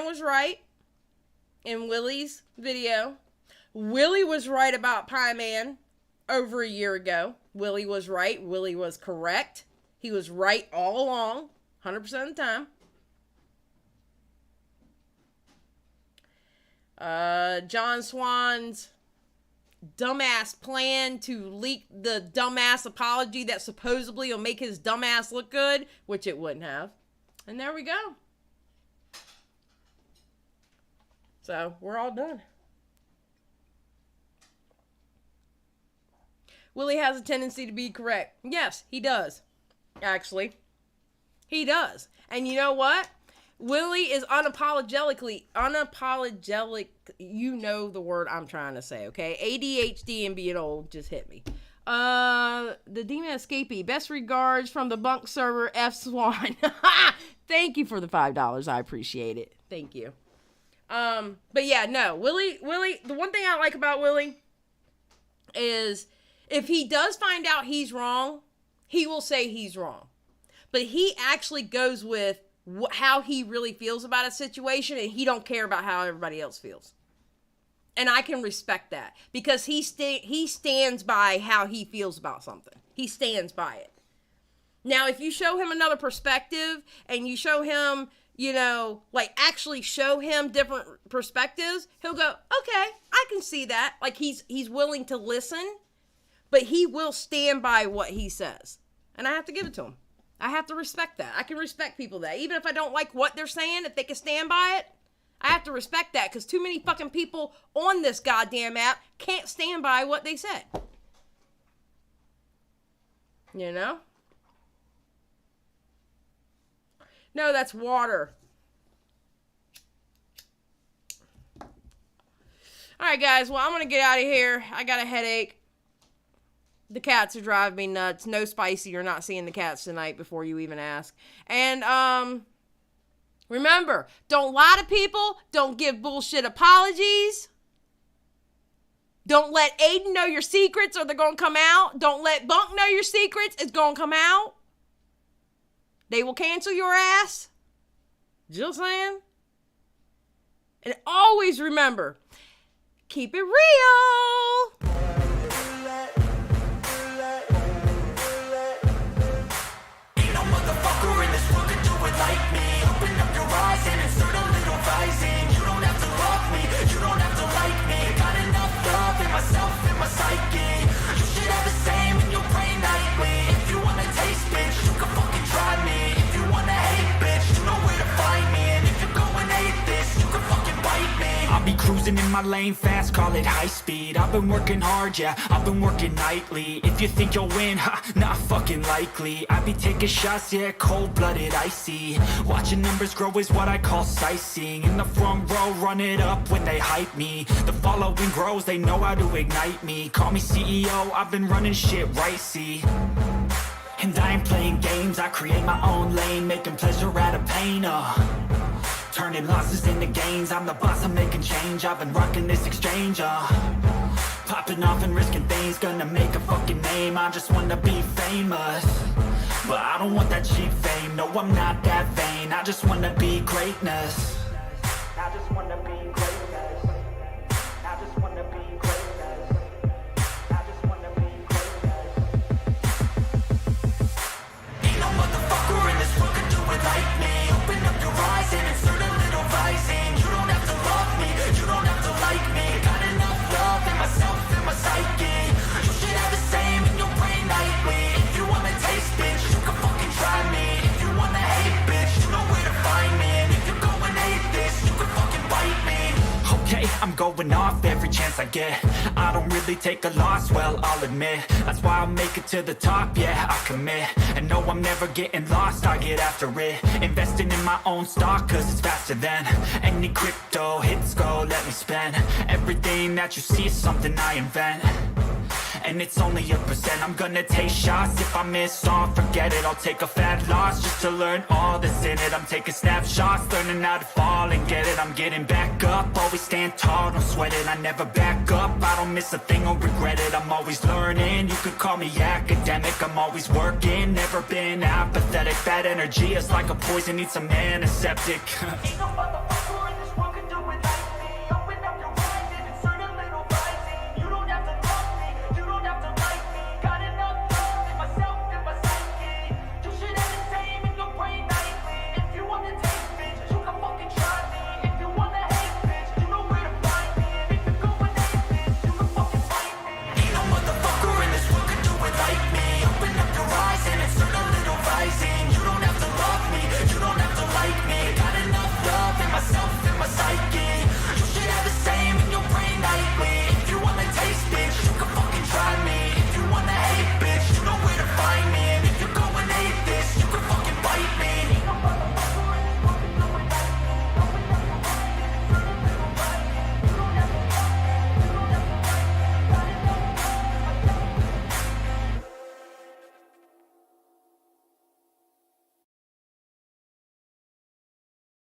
was right in Willy's video. Willy was right about Pieman over a year ago. Willy was right. Willy was correct. He was right all along, 100% of the time. John Swan's dumbass plan to leak the dumbass apology that supposedly will make his dumbass look good, which it wouldn't have. And there we go. So, we're all done. Willy has a tendency to be correct. Yes, he does. Actually. He does. And you know what? Willy is unapologetic, you know the word I'm trying to say, okay? ADHD and being old just hit me. The Demon Escapee, best regards from the Bunks server, F Swan. Thank you for the $5, I appreciate it. Thank you. But yeah, no, Willy, the one thing I like about Willy is if he does find out he's wrong, he will say he's wrong. But he actually goes with how he really feels about a situation, and he don't care about how everybody else feels. And I can respect that because he stands by how he feels about something. He stands by it. Now, if you show him another perspective and you show him, you know, like actually show him different perspectives, he'll go, okay, I can see that. Like he's willing to listen, but he will stand by what he says. And I have to give it to him. I have to respect that. I can respect people that. Even if I don't like what they're saying, if they can stand by it, I have to respect that because too many fucking people on this goddamn app can't stand by what they said. You know? No, that's water. Alright, guys. Well, I'm going to get out of here. I got a headache. The cats are driving me nuts. No spicy. You're not seeing the cats tonight before you even ask. And, remember, don't lie to people. Don't give bullshit apologies. Don't let Aiden know your secrets or they're going to come out. Don't let Bunk know your secrets. It's going to come out. They will cancel your ass. Just saying. And always remember, keep it real. Cruising in my my lane fast, call it high speed. I've been working hard, yeah, I've been working nightly. If you think you'll win, ha, not fucking likely. I be taking shots, yeah, cold-blooded, icy. Watching numbers grow is what I call sightseeing. In the front row, run it up when they hype me. The following grows, they know how to ignite me. Call me CEO, I've been running shit right, see. And I ain't playing games, I create my own lane, making pleasure out of pain, turning losses into gains, I'm the boss, I'm making change. I've been rocking this exchange, popping off and risking things, gonna make a fucking name. I just wanna be famous, but I don't want that cheap fame. No, I'm not that vain, I just wanna be greatness. I just wanna be greatness. I just wanna be greatness. I just wanna be greatness. Ain't no motherfucker in this world can do it like me. Open up your eyes and insert a little rising. You don't have to love me, you don't have to like me. Got enough love in myself and my psyche. You should have the same in your brain nightly. If you wanna taste, bitch, you can fucking try me. If you wanna hate, bitch, you know where to find me. And if you're going hate this, you can fucking bite me. Okay, I'm going off every chance I get. I don't really take a loss, well, I'll admit. That's why I'll make it to the top, yeah, I commit. And no, I'm never getting lost, I get after it. Investing in my own stock, cause it's faster than any crypto hits go, let me spend. Everything that you see is something I invent, and it's only a percent. I'm gonna take shots, if I miss all, forget it. I'll take a fat loss just to learn all that's in it. I'm taking snapshots, learning how to fall and get it. I'm getting back up, always stand tall, don't sweat it. I never back up, I don't miss a thing or regret it. I'm always learning, you could call me academic. I'm always working, never been apathetic. Bad energy is like a poison, need some antiseptic. Ain't no